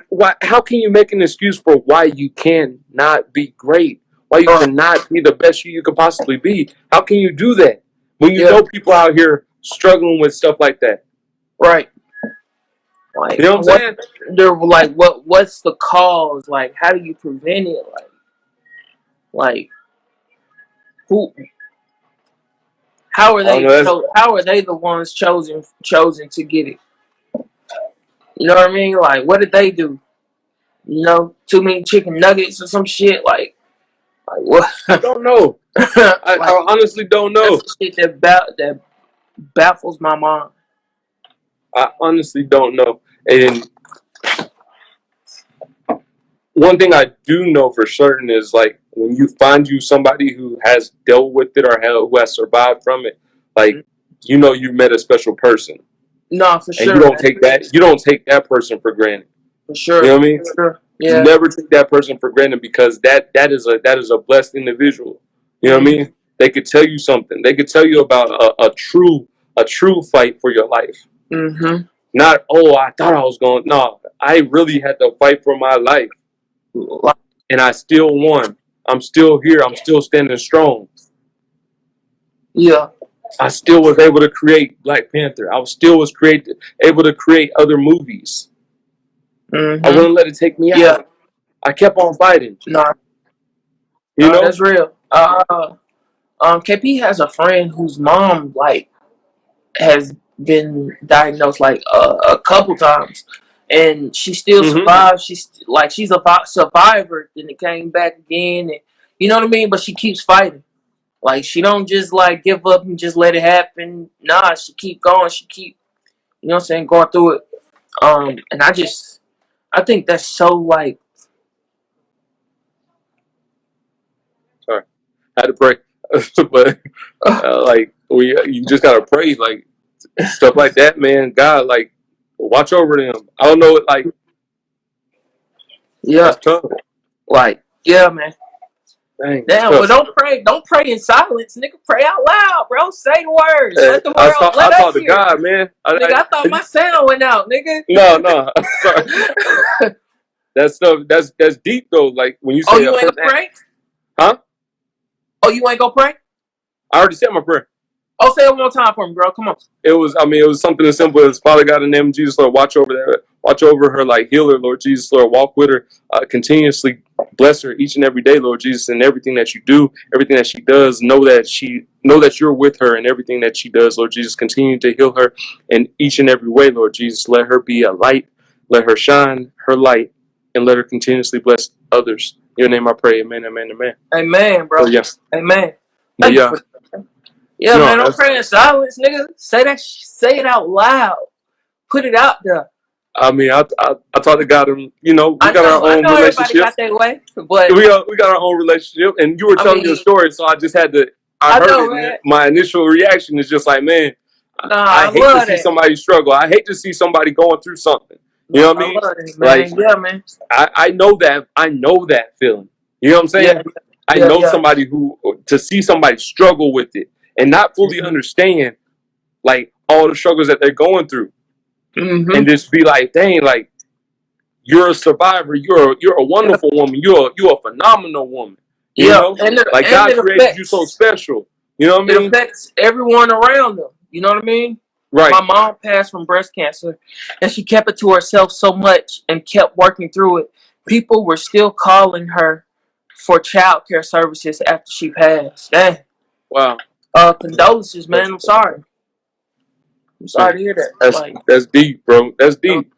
[SPEAKER 3] Why? How can you make an excuse for why you cannot be great? Why you cannot be the best you could possibly be? How can you do that when you know people out here struggling with stuff like that?
[SPEAKER 2] Right. Like,
[SPEAKER 3] you know what I'm saying?
[SPEAKER 2] They're like, what's the cause? Like, how do you prevent it? Like who? How are they? How are they the ones chosen to get it? You know what I mean? Like, what did they do? You know, too many chicken nuggets or some shit. Like what?
[SPEAKER 3] I don't know. I honestly don't know.
[SPEAKER 2] That's the shit that baffles my mind.
[SPEAKER 3] I honestly don't know. And one thing I do know for certain is, like, when you find somebody who has dealt with it or who has survived from it, like, you know, you met a special person.
[SPEAKER 2] No, for sure.
[SPEAKER 3] And you don't take that. You don't take that person for granted.
[SPEAKER 2] For sure.
[SPEAKER 3] You know what I mean?
[SPEAKER 2] For sure. Yeah.
[SPEAKER 3] You never take that person for granted, because that is a blessed individual. You know what I mean? They could tell you something. They could tell you about a true fight for your life.
[SPEAKER 2] Mm-hmm.
[SPEAKER 3] Not, oh, I thought I was going. No, I really had to fight for my life, and I still won. I'm still here. I'm still standing strong.
[SPEAKER 2] Yeah.
[SPEAKER 3] I still was able to create Black Panther. I was able to create other movies.
[SPEAKER 2] Mm-hmm.
[SPEAKER 3] I wouldn't let it take me out. I kept on fighting.
[SPEAKER 2] No,
[SPEAKER 3] you know,
[SPEAKER 2] that's real. KP has a friend whose mom, like, has been diagnosed like a couple times, and she still survived. She's a survivor. Then it came back again, and you know what I mean. But she keeps fighting. Like, she don't just like give up and just let it happen. Nah, she keep going. She keep, you know what I'm saying, going through it. And I think that's so, like.
[SPEAKER 3] Sorry, I had to pray, but like, you just gotta pray, like, stuff like that, man. God, like, watch over them. I don't know, like, that's tough.
[SPEAKER 2] Like, yeah, man.
[SPEAKER 3] Dang,
[SPEAKER 2] damn, but don't pray in silence, nigga. Pray out loud, bro. Say the words. Let the world.
[SPEAKER 3] I talk to God, man.
[SPEAKER 2] I thought my sound went out, nigga.
[SPEAKER 3] No, sorry. That stuff, that's deep though. Like, when you say,
[SPEAKER 2] oh, you ain't gonna pray?
[SPEAKER 3] Huh?
[SPEAKER 2] Oh, you ain't gonna pray?
[SPEAKER 3] I already said my prayer.
[SPEAKER 2] Oh, say it one more time for me, bro. Come on.
[SPEAKER 3] It was something as simple as, Father God, in the name of Jesus, Lord, watch over her, like, heal her, Lord Jesus, Lord, walk with her, continuously bless her each and every day, Lord Jesus, and everything that you do, everything that she does, know that you're with her in everything that she does, Lord Jesus. Continue to heal her in each and every way, Lord Jesus. Let her be a light, let her shine her light, and let her continuously bless others. In your name I pray, amen, amen, amen.
[SPEAKER 2] Amen, bro.
[SPEAKER 3] Yes.
[SPEAKER 2] Amen.
[SPEAKER 3] Yeah,
[SPEAKER 2] man, don't pray in silence, nigga. Say it out loud. Put it out there.
[SPEAKER 3] I mean, I talk to God, and, you know, we got our own relationship.
[SPEAKER 2] Everybody got their way, but
[SPEAKER 3] we got our own relationship, and you were telling your story, so I just had to. I heard it. Man. My initial reaction is just like, man, I hate to see somebody struggle. I hate to see somebody going through something. You know what I mean?
[SPEAKER 2] Like, yeah, man.
[SPEAKER 3] I know that feeling. You know what I'm saying? I know somebody to see somebody struggle with it and not fully understand, like, all the struggles that they're going through. And just be like, dang, like, you're a survivor. You're a wonderful woman. You're a phenomenal woman. You know, like, God created you so special. You know what I mean?
[SPEAKER 2] It affects everyone around them. You know what I mean?
[SPEAKER 3] Right.
[SPEAKER 2] My mom passed from breast cancer, and she kept it to herself so much and kept working through it. People were still calling her for child care services after she passed. Dang.
[SPEAKER 3] Wow.
[SPEAKER 2] Condolences, man. I'm sorry. I'm sorry to hear that.
[SPEAKER 3] That's deep, bro. That's deep.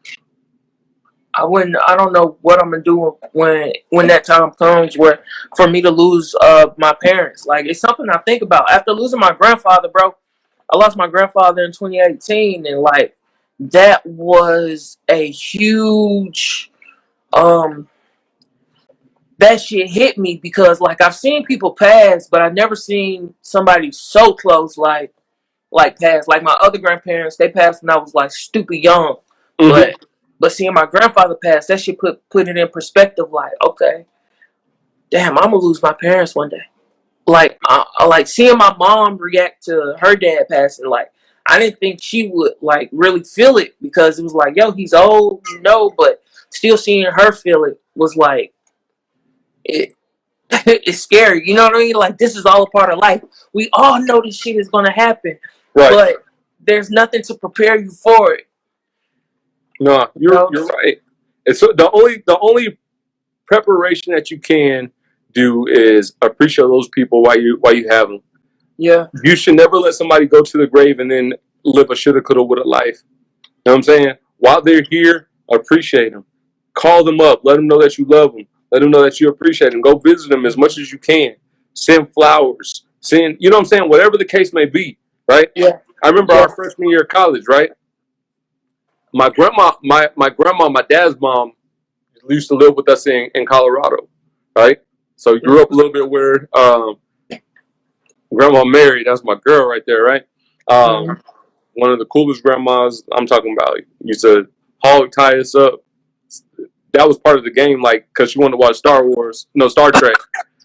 [SPEAKER 2] I don't know what I'm gonna do when that time comes where for me to lose my parents. Like, it's something I think about. After losing my grandfather, bro, I lost my grandfather in 2018, and, like, that was a huge that shit hit me, because, like, I've seen people pass, but I've never seen somebody so close like pass. Like, my other grandparents, they passed when I was, like, stupid young. But seeing my grandfather pass, that shit put it in perspective. Like, okay, damn, I'm gonna lose my parents one day. Like, like seeing my mom react to her dad passing. Like, I didn't think she would like really feel it because it was like, yo, he's old, but still seeing her feel it was like it. It's scary, you know what I mean? Like, this is all a part of life. We all know this shit is gonna happen,
[SPEAKER 3] Right.
[SPEAKER 2] but there's nothing to prepare you for it.
[SPEAKER 3] No, you're right. And so the only preparation that you can do is appreciate those people while you have them.
[SPEAKER 2] Yeah.
[SPEAKER 3] You should never let somebody go to the grave and then live a shoulda, coulda, woulda life. You know what I'm saying? While they're here, appreciate them. Call them up. Let them know that you love them. Let them know that you appreciate them. Go visit them as much as you can. Send flowers. Send, you know what I'm saying? Whatever the case may be, right?
[SPEAKER 2] Yeah.
[SPEAKER 3] I remember our freshman year of college, right? My grandma, my dad's mom used to live with us in Colorado, right? So you grew up a little bit where grandma married. That's my girl right there, right? One of the coolest grandmas I'm talking about used to hog tie us up. That was part of the game, like, because she wanted to watch Star Trek.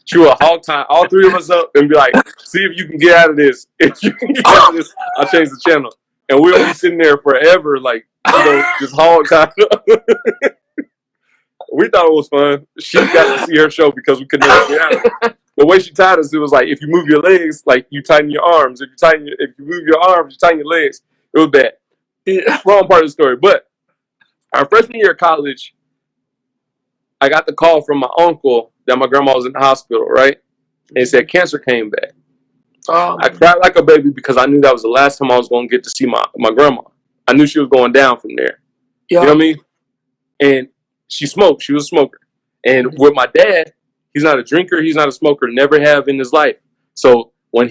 [SPEAKER 3] She would hog tie all three of us up and be like, see if you can get out of this. If you can get out of this, I'll change the channel. And we'll be sitting there forever, like, just hog tied up. We thought it was fun. She got to see her show because we couldn't never get out. The way she tied us, it was like, if you move your legs, like, you tighten your arms. If you move your arms, you tighten your legs. It was bad. Wrong part of the story. But our freshman year of college, I got the call from my uncle that my grandma was in the hospital, right? And he said cancer came back. I cried like a baby because I knew that was the last time I was going to get to see my grandma. I knew she was going down from there. Yeah. You know what I mean? And she smoked. She was a smoker. And with my dad, he's not a drinker. He's not a smoker. Never have in his life. So when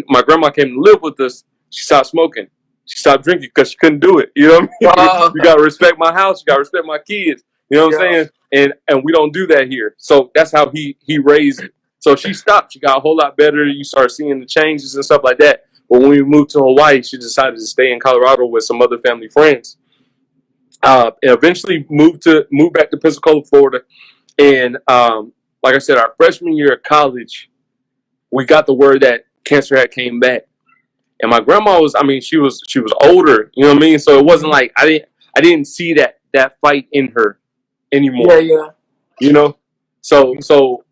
[SPEAKER 3] my grandma came to live with us, she stopped smoking. She stopped drinking because she couldn't do it. You know what I mean? You got to respect my house. You got to respect my kids. You know what I'm saying? And we don't do that here. So that's how he raised it. So she stopped. She got a whole lot better. You start seeing the changes and stuff like that. But when we moved to Hawaii, she decided to stay in Colorado with some other family friends. And eventually moved back to Pensacola, Florida. And like I said, our freshman year of college, we got the word that cancer had came back. And my grandma she was older, you know what I mean? So it wasn't like I didn't see that fight in her anymore. Yeah. You know? So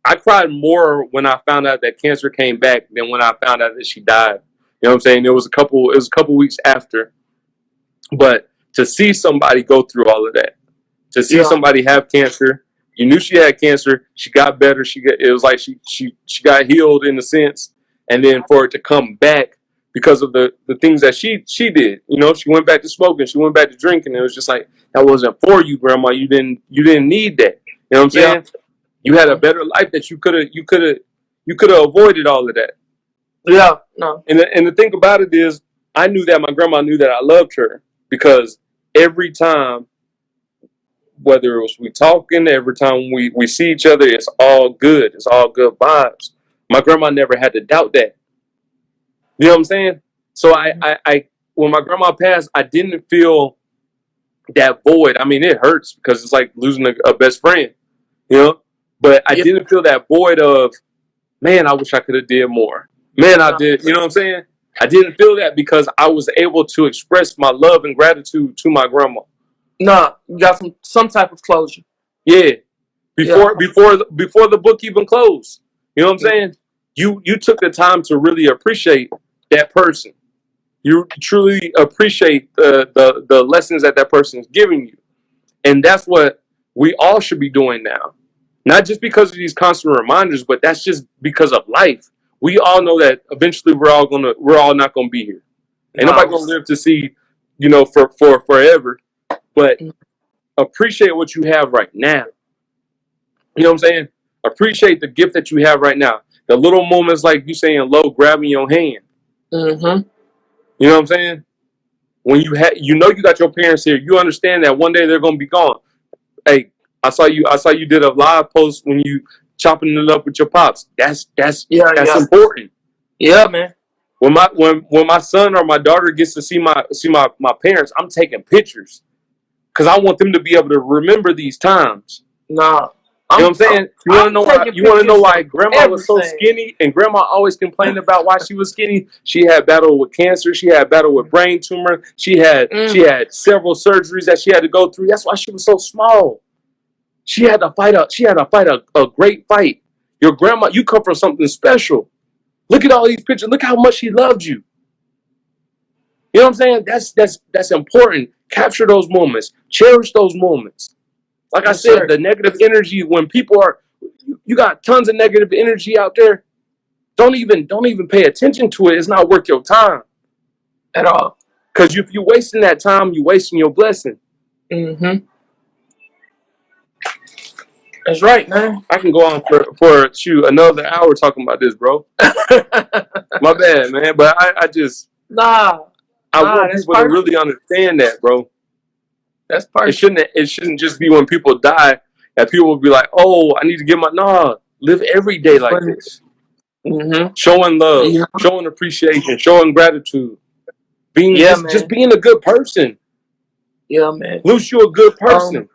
[SPEAKER 3] I cried more when I found out that cancer came back than when I found out that she died. You know what I'm saying? It was a couple weeks after. But to see somebody go through all of that, to see somebody have cancer, you knew she had cancer, she got better, it was like she got healed in a sense, and then for it to come back because of the things that she did. You know, she went back to smoking, she went back to drinking. It was just like, that wasn't for you, Grandma. You didn't need that. You know what I'm saying? You had a better life that you could have avoided all of that.
[SPEAKER 2] Yeah, no.
[SPEAKER 3] And the thing about it is, I knew that my grandma knew that I loved her because every time, whether it was we talking, every time we see each other, it's all good. It's all good vibes. My grandma never had to doubt that. You know what I'm saying? So I when my grandma passed, I didn't feel that void. I mean, it hurts because it's like losing a best friend, you know? But I didn't feel that void of, man, I wish I could have did more. Man, I did. You know what I'm saying? I didn't feel that because I was able to express my love and gratitude to my grandma.
[SPEAKER 2] Nah, you got some type of closure.
[SPEAKER 3] Yeah. Before the book even closed. You know what I'm saying? You took the time to really appreciate that person. You truly appreciate the lessons that person is giving you. And that's what we all should be doing now. Not just because of these constant reminders, but that's just because of life. We all know that eventually we're all not gonna be here. Ain't nobody gonna live to see, for forever. But appreciate what you have right now. You know what I'm saying? Appreciate the gift that you have right now. The little moments like you saying low, grabbing your hand.
[SPEAKER 2] Mm-hmm.
[SPEAKER 3] You know what I'm saying? When you got your parents here, you understand that one day they're gonna be gone. Hey, I saw you did a live post when you chopping it up with your pops. That's important.
[SPEAKER 2] Yeah, man.
[SPEAKER 3] When my son or my daughter gets to see my parents, I'm taking pictures because I want them to be able to remember these times.
[SPEAKER 2] Nah.
[SPEAKER 3] You know what I'm saying? You want to know why? You want to know why Grandma was so
[SPEAKER 2] everything.
[SPEAKER 3] skinny, and Grandma always complained about why she was skinny. She had battle with cancer. She had battle with brain tumor. She had several surgeries that she had to go through. That's why she was so small. She had to fight a great fight. Your grandma, you come from something special. Look at all these pictures. Look how much she loved you. You know what I'm saying? That's important. Capture those moments. Cherish those moments. Like I said, the negative energy, when people are, you got tons of negative energy out there. Don't even pay attention to it. It's not worth your time
[SPEAKER 2] at all.
[SPEAKER 3] Because if you're wasting that time, you're wasting your blessing.
[SPEAKER 2] Mm-hmm. That's right, man.
[SPEAKER 3] I can go on for another hour talking about this, bro. My bad, man. But I just I want people to really understand that, bro.
[SPEAKER 2] That's perfect.
[SPEAKER 3] It shouldn't just be when people die that people will be like, oh, I need to get live every day like this.
[SPEAKER 2] Mm-hmm.
[SPEAKER 3] Showing love, showing appreciation, showing gratitude. Just being a good person.
[SPEAKER 2] Yeah, man.
[SPEAKER 3] Luce, you're a good person.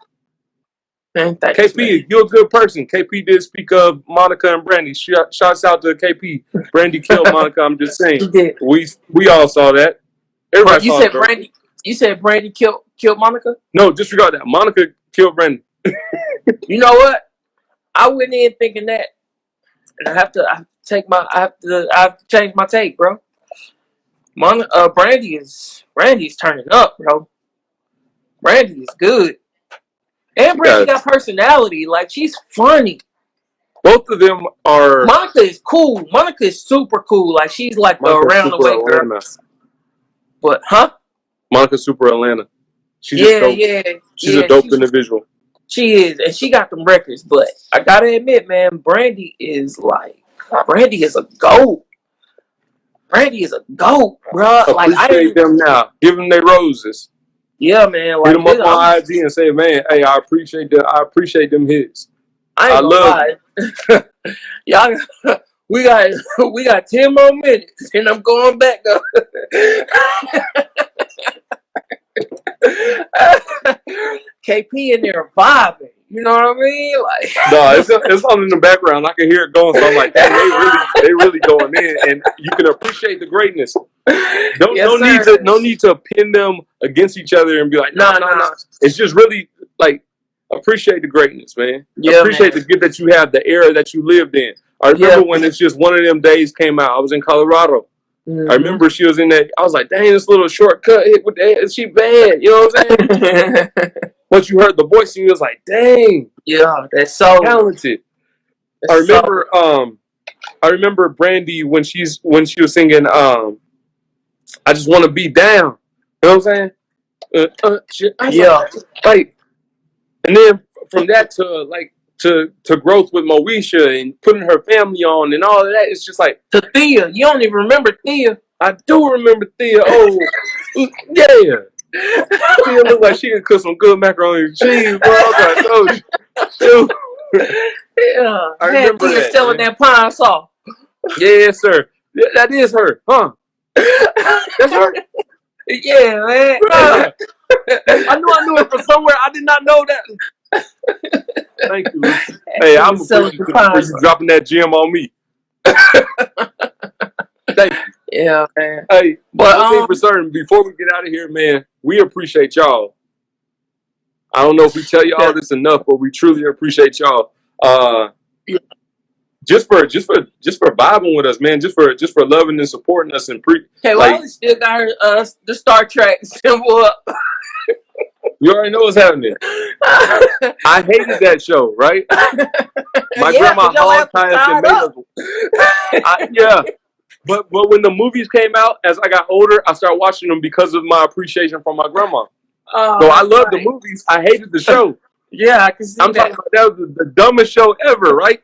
[SPEAKER 2] Man,
[SPEAKER 3] KP, you're a good person. KP did speak of Monica and Brandy. Shouts out to KP. Brandy killed Monica. I'm just saying. We all saw that. Everybody
[SPEAKER 2] saw it. You said Brandy killed Monica?
[SPEAKER 3] No, disregard that. Monica killed Brandy.
[SPEAKER 2] You know what? I went in thinking that, and I have to change my take, bro. Brandy's turning up, bro. Brandy is good, and Brandy got personality. Like, she's funny.
[SPEAKER 3] Both of them are.
[SPEAKER 2] Monica is cool. Monica is super cool. Like, she's like the around the way girl. But
[SPEAKER 3] Monica's super Atlanta. She's She's a dope individual.
[SPEAKER 2] She is, and she got them records. But I gotta admit, man, Brandy is a goat. Brandy is a goat, bro.
[SPEAKER 3] Appreciate them now. Give them their roses.
[SPEAKER 2] Yeah, man.
[SPEAKER 3] Hit them up on IG and say, man, hey, I appreciate them. I appreciate them hits.
[SPEAKER 2] I love it. Y'all, we got 10 more minutes, and I'm going back though. KP in there vibing. You know what I mean? Like,
[SPEAKER 3] no, it's on in the background. I can hear it going. So I'm like, they really going in, and you can appreciate the greatness. No need to pin them against each other and be like, no. It's just really like appreciate the greatness, man.
[SPEAKER 2] Yeah,
[SPEAKER 3] appreciate the gift that you have, the era that you lived in. I remember when it's just one of them days came out. I was in Colorado. Mm-hmm. I remember she was in that. I was like, dang, this little shortcut hit with that. Is she bad? You know what I'm saying? Once you heard the voice, and you was like, dang.
[SPEAKER 2] Yeah, that's so
[SPEAKER 3] talented. I remember Brandy when she was singing I Just Want to Be Down. You know what I'm saying? Like, and then from that to growth with Moesha and putting her family on and all of that, it's just like
[SPEAKER 2] to Thea. You don't even remember Thea.
[SPEAKER 3] I do remember Thea. Oh, yeah. Thea look like she could cook some good macaroni and cheese, bro. I dude.
[SPEAKER 2] Yeah,
[SPEAKER 3] I remember Thea
[SPEAKER 2] selling that pine saw.
[SPEAKER 3] Yes, sir. That is her, huh? That's her.
[SPEAKER 2] Yeah, man.
[SPEAKER 3] I knew it from somewhere. I did not know that. Thank you. Hey, I'm dropping that gem on me. Thank you.
[SPEAKER 2] Yeah, man.
[SPEAKER 3] Hey, but for certain, before we get out of here, man, we appreciate y'all. I don't know if we tell y'all this enough, but we truly appreciate y'all. Just for vibing with us, man. Just for loving and supporting us and
[SPEAKER 2] we still got the Star Trek symbol up.
[SPEAKER 3] You already know what's happening. I hated that show, right? My grandma hog-tied and made us. But when the movies came out, as I got older, I started watching them because of my appreciation for my grandma. So I loved the movies. I hated the show.
[SPEAKER 2] Yeah, I can see
[SPEAKER 3] I'm talking about that was the dumbest show ever, right?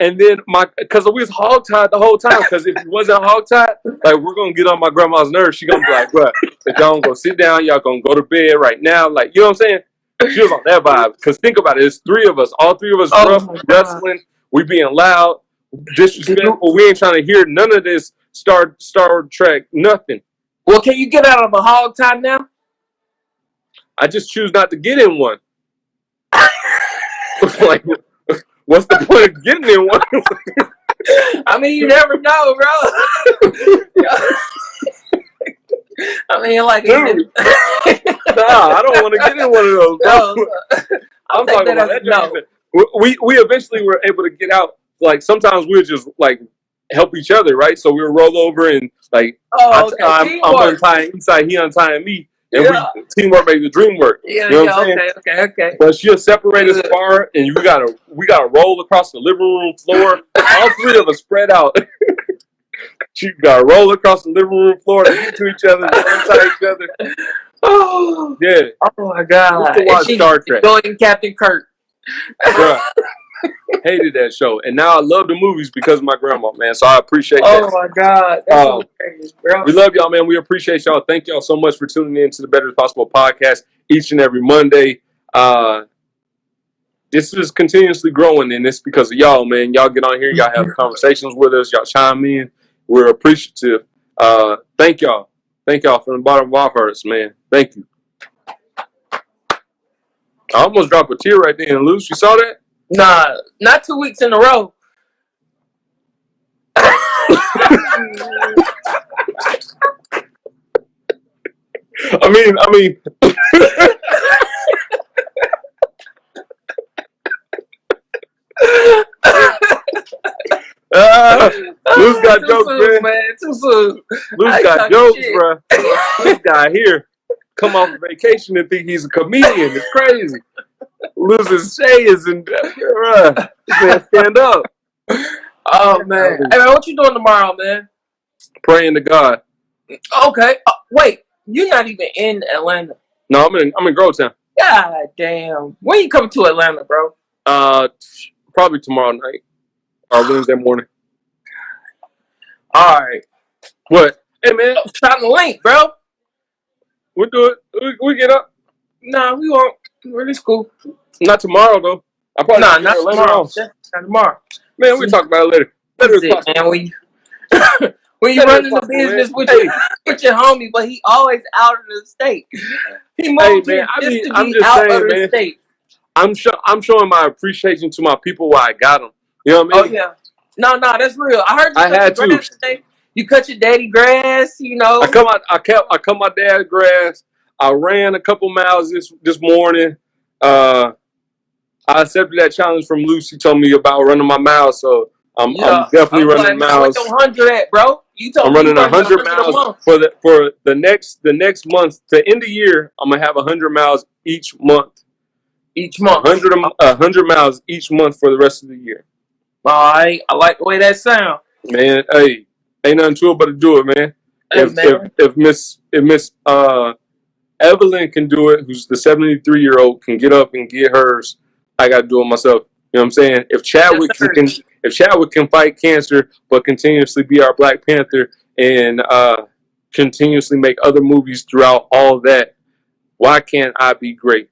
[SPEAKER 3] And then because we was hog-tied the whole time. Because if it wasn't hog-tied, like, we're gonna get on my grandma's nerves. She gonna be like, "Bro, if y'all go sit down, y'all gonna go to bed right now." Like, you know what I'm saying? She was on that vibe. Because think about it, it's three of us. All three of us rough, wrestling. We being loud, disrespectful. We ain't trying to hear none of this Star Trek, nothing.
[SPEAKER 2] Well, can you get out of a hog-tie now?
[SPEAKER 3] I just choose not to get in one. Like, What's the point of getting in one?
[SPEAKER 2] I mean, you never know, bro. I mean, like,
[SPEAKER 3] Dude. Nah, I don't want to get in one of those, bro.
[SPEAKER 2] no,
[SPEAKER 3] I'm talking about that.
[SPEAKER 2] no.
[SPEAKER 3] We eventually were able to get out. Like sometimes we'll just like help each other, right? So we'll roll over and like I'm untying Eastside, he untying me, and we teamwork makes the dream work.
[SPEAKER 2] Yeah,
[SPEAKER 3] you know what I'm saying?
[SPEAKER 2] Okay.
[SPEAKER 3] But she'll separate us apart, and we gotta roll across the living room floor. All three of us spread out. She gotta roll across the living room floor to get to each other, and untie each other.
[SPEAKER 2] Oh
[SPEAKER 3] Yeah.
[SPEAKER 2] Oh my God.
[SPEAKER 3] To watch Star Trek.
[SPEAKER 2] Joining Captain Kirk.
[SPEAKER 3] Bruh. Hated that show, and now I love the movies because of my grandma, man. So I appreciate that.
[SPEAKER 2] Oh my God, that's so crazy, bro.
[SPEAKER 3] We love y'all, man. We appreciate y'all. Thank y'all so much for tuning in to the Better as Possible podcast each and every Monday. This is continuously growing, and it's because of y'all, man. Y'all get on here, y'all have conversations with us, y'all chime in. We're appreciative. Thank y'all from the bottom of our hearts, man. Thank you. I almost dropped a tear right there, and Luce, you saw that?
[SPEAKER 2] Nah, not 2 weeks in a row.
[SPEAKER 3] I mean. Luce got jokes,
[SPEAKER 2] soon, man. Too soon.
[SPEAKER 3] Luce got jokes, bro. This guy here come off vacation and think he's a comedian. It's crazy. Luce's shades and stand up.
[SPEAKER 2] Oh man. Hey man, what you doing tomorrow, man?
[SPEAKER 3] Praying to God.
[SPEAKER 2] Okay. Wait, you're not even in Atlanta.
[SPEAKER 3] No, I'm in Grovetown.
[SPEAKER 2] God damn. When you coming to Atlanta, bro?
[SPEAKER 3] Probably tomorrow night or Wednesday morning.
[SPEAKER 2] All right.
[SPEAKER 3] What? Hey man,
[SPEAKER 2] trying to link, bro.
[SPEAKER 3] We'll do it. We get up.
[SPEAKER 2] Nah, we won't. Really cool.
[SPEAKER 3] Not tomorrow though. I probably
[SPEAKER 2] not tomorrow. Not tomorrow.
[SPEAKER 3] Man, we talk about it later.
[SPEAKER 2] Man, when you running the business with your homie, but he always out of the state. He moved here just to be out of the state.
[SPEAKER 3] I'm showing my appreciation to my people while I got them. You know what I mean?
[SPEAKER 2] Oh yeah. No, that's real. I heard you cut your grass today. You cut your daddy grass, you know.
[SPEAKER 3] I cut my dad's grass. I ran a couple miles this morning. I accepted that challenge from Lucy. Told me about running my miles, so I'm definitely running miles.
[SPEAKER 2] What's 100 at, bro? You told
[SPEAKER 3] I'm
[SPEAKER 2] me
[SPEAKER 3] running 100 miles for the next month to end the year. I'm gonna have 100 miles each month. 100 miles each month for the rest of the year.
[SPEAKER 2] All right, I like the way that sound.
[SPEAKER 3] Man, hey, ain't nothing to it but to do it, man. Hey, if Miss Evelyn can do it, who's the 73-year-old, can get up and get hers, I got to do it myself. You know what I'm saying? If Chadwick can fight cancer, but continuously be our Black Panther and continuously make other movies throughout all that, why can't I be great?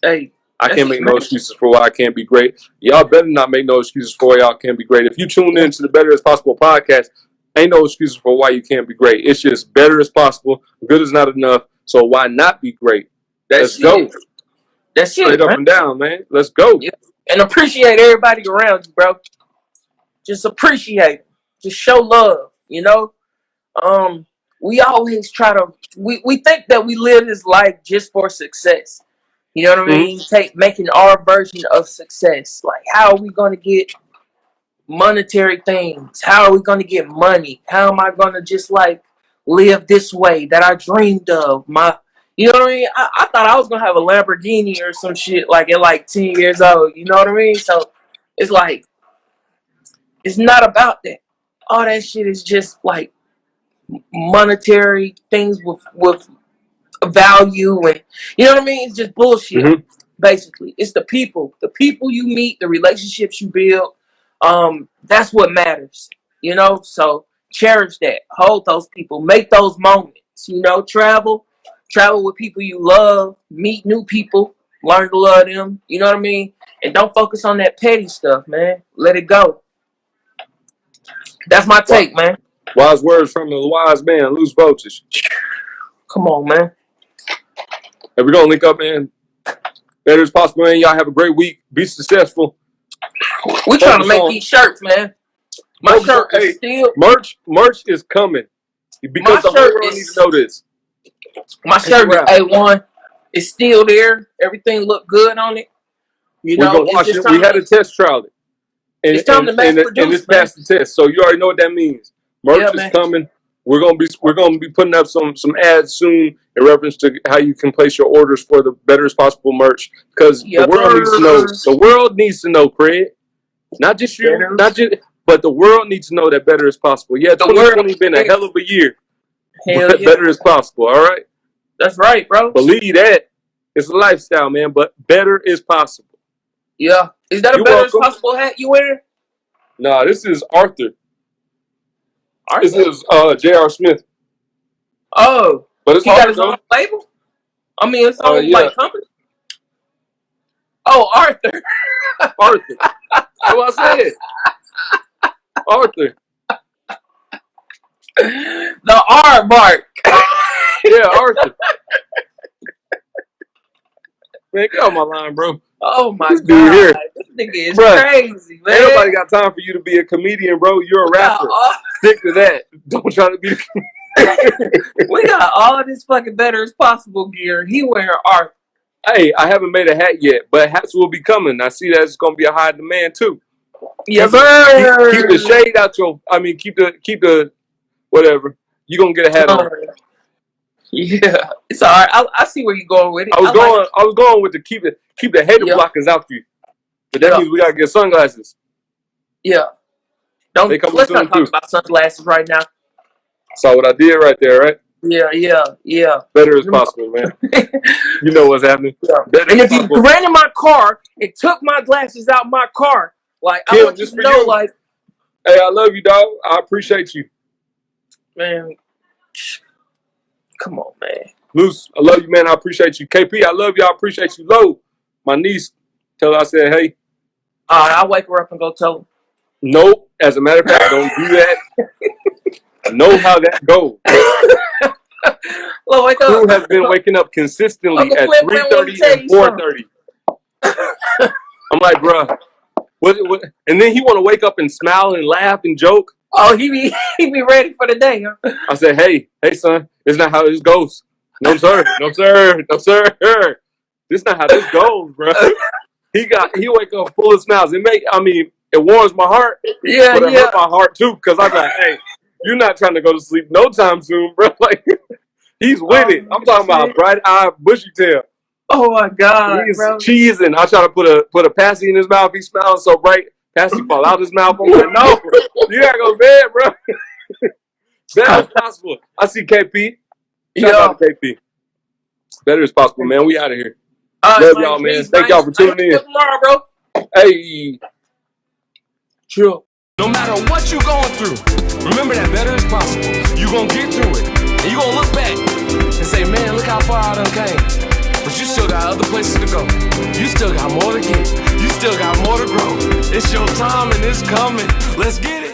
[SPEAKER 2] Hey,
[SPEAKER 3] I can't make no excuses for why I can't be great. Y'all better not make no excuses for why y'all can't be great. If you tune in to the Better as Possible podcast, ain't no excuses for why you can't be great. It's just better as possible. Good is not enough. So why not be great? Let's go.
[SPEAKER 2] That's it.
[SPEAKER 3] Straight up and down, man. Let's go.
[SPEAKER 2] Yeah. And appreciate everybody around you, bro. Just appreciate them. Just show love, you know? We always try to, we think that we live this life just for success. You know what I mean? Making our version of success. Like, how are we going to get monetary things? How are we going to get money? How am I going to just, like, live this way that I dreamed of? You know what I mean? I thought I was going to have a Lamborghini or some shit, like, at, like, 10 years old. You know what I mean? So, it's like, it's not about that. All that shit is just, like, monetary things with value, and you know what I mean? It's just bullshit. Basically, it's the people you meet, the relationships you build. That's what matters, you know. So cherish that, hold those people, make those moments, you know. Travel with people you love, meet new people, learn to love them, you know what I mean. And don't focus on that petty stuff, man. Let it go. That's my take, man.
[SPEAKER 3] Wise words from the wise man, Loose Voltage.
[SPEAKER 2] Come on, man.
[SPEAKER 3] Hey, we're going to link up, man. Better as possible, man. Y'all have a great week. Be successful.
[SPEAKER 2] We trying to make these shirts, man. My shirt is still
[SPEAKER 3] merch is coming because the whole world needs to know this.
[SPEAKER 2] My shirt is A1. It's still there. Everything look good on it. You know,
[SPEAKER 3] we're gonna watch it. We had a test trial it.
[SPEAKER 2] It's time to mass produce,
[SPEAKER 3] and it's passed the test. So you already know what that means. Merch is coming. We're gonna be putting up some ads soon in reference to how you can place your orders for the Better As Possible merch, because the world needs to know. The world needs to know, Craig. Not just you, but the world needs to know that Better As Possible. Yeah, 2020 been a hell of a year. But Better As Possible. All right.
[SPEAKER 2] That's right, bro.
[SPEAKER 3] Believe that. It's a lifestyle, man. But better is possible.
[SPEAKER 2] Yeah. Is that a Better As Possible hat you wearing?
[SPEAKER 3] Nah, this is Arthur. This is J.R. Smith.
[SPEAKER 2] Oh.
[SPEAKER 3] But it's
[SPEAKER 2] he got his own label? I mean, it's own like company? Oh, Arthur.
[SPEAKER 3] Arthur. That's what I said. Arthur.
[SPEAKER 2] The R mark.
[SPEAKER 3] Yeah, Arthur. Man, get off my line, bro.
[SPEAKER 2] Oh my
[SPEAKER 3] God.
[SPEAKER 2] Here. This nigga is crazy, man.
[SPEAKER 3] Ain't nobody got time for you to be a comedian, bro. You're a rapper. Stick to that. Don't try to be
[SPEAKER 2] We got all this fucking Better As Possible gear. He wearing art.
[SPEAKER 3] Hey, I haven't made a hat yet, but hats will be coming. I see that it's gonna be a high demand too.
[SPEAKER 2] Yes, sir.
[SPEAKER 3] Keep the shade out your. I mean, keep the whatever. You gonna get a hat on.
[SPEAKER 2] Yeah, it's all right. I see where you're going with it.
[SPEAKER 3] I was going with the keep the hater blockers out for you. But that means we gotta get sunglasses.
[SPEAKER 2] Yeah. Let's not talk about sunglasses right now.
[SPEAKER 3] Saw what I did right there, right?
[SPEAKER 2] Yeah.
[SPEAKER 3] Better As Possible, man. You know what's happening.
[SPEAKER 2] Yeah. And if you ran in my car and took my glasses out my car, like I want you to know, like,
[SPEAKER 3] hey, I love you, dog. I appreciate you,
[SPEAKER 2] man. Come on, man.
[SPEAKER 3] Luce, I love you, man. I appreciate you. KP, I love you. I appreciate you. Low, my niece, tell her I said, hey.
[SPEAKER 2] I'll wake her up and go tell her.
[SPEAKER 3] Nope. As a matter of fact, don't do that. I know how that goes.
[SPEAKER 2] Well,
[SPEAKER 3] Crew has been waking up consistently at 3:30 and 4:30. I'm like, bruh, what? And then he want to wake up and smile and laugh and joke.
[SPEAKER 2] Oh, he be ready for the day, huh?
[SPEAKER 3] I said, hey, son, this is not how this goes. No, sir. No, sir. No, sir. This is not how this goes, bro. He wake up full of smiles. It warms my heart.
[SPEAKER 2] Yeah,
[SPEAKER 3] but it hurt my heart too, because I'm like, hey, you're not trying to go to sleep no time soon, bro. Like, he's with it. I'm talking about bright-eyed, bushy tail.
[SPEAKER 2] Oh my God,
[SPEAKER 3] he's
[SPEAKER 2] bro.
[SPEAKER 3] cheesing. I try to put a passy in his mouth. He smiles so bright. Passy fall out his mouth. I'm like, no, you gotta go to bed, bro. Better As Possible. I see KP. Shout out to KP. Better As Possible, man. We out of here. Love y'all, man. Thank y'all for tuning in.
[SPEAKER 2] Tomorrow, bro.
[SPEAKER 3] Hey. Chill.
[SPEAKER 1] No matter what you're going through, remember that Better As Possible. You're gonna get through it. And you're gonna look back and say, man, look how far I done came. But you still got other places to go. You still got more to get. You still got more to grow. It's your time and it's coming. Let's get it.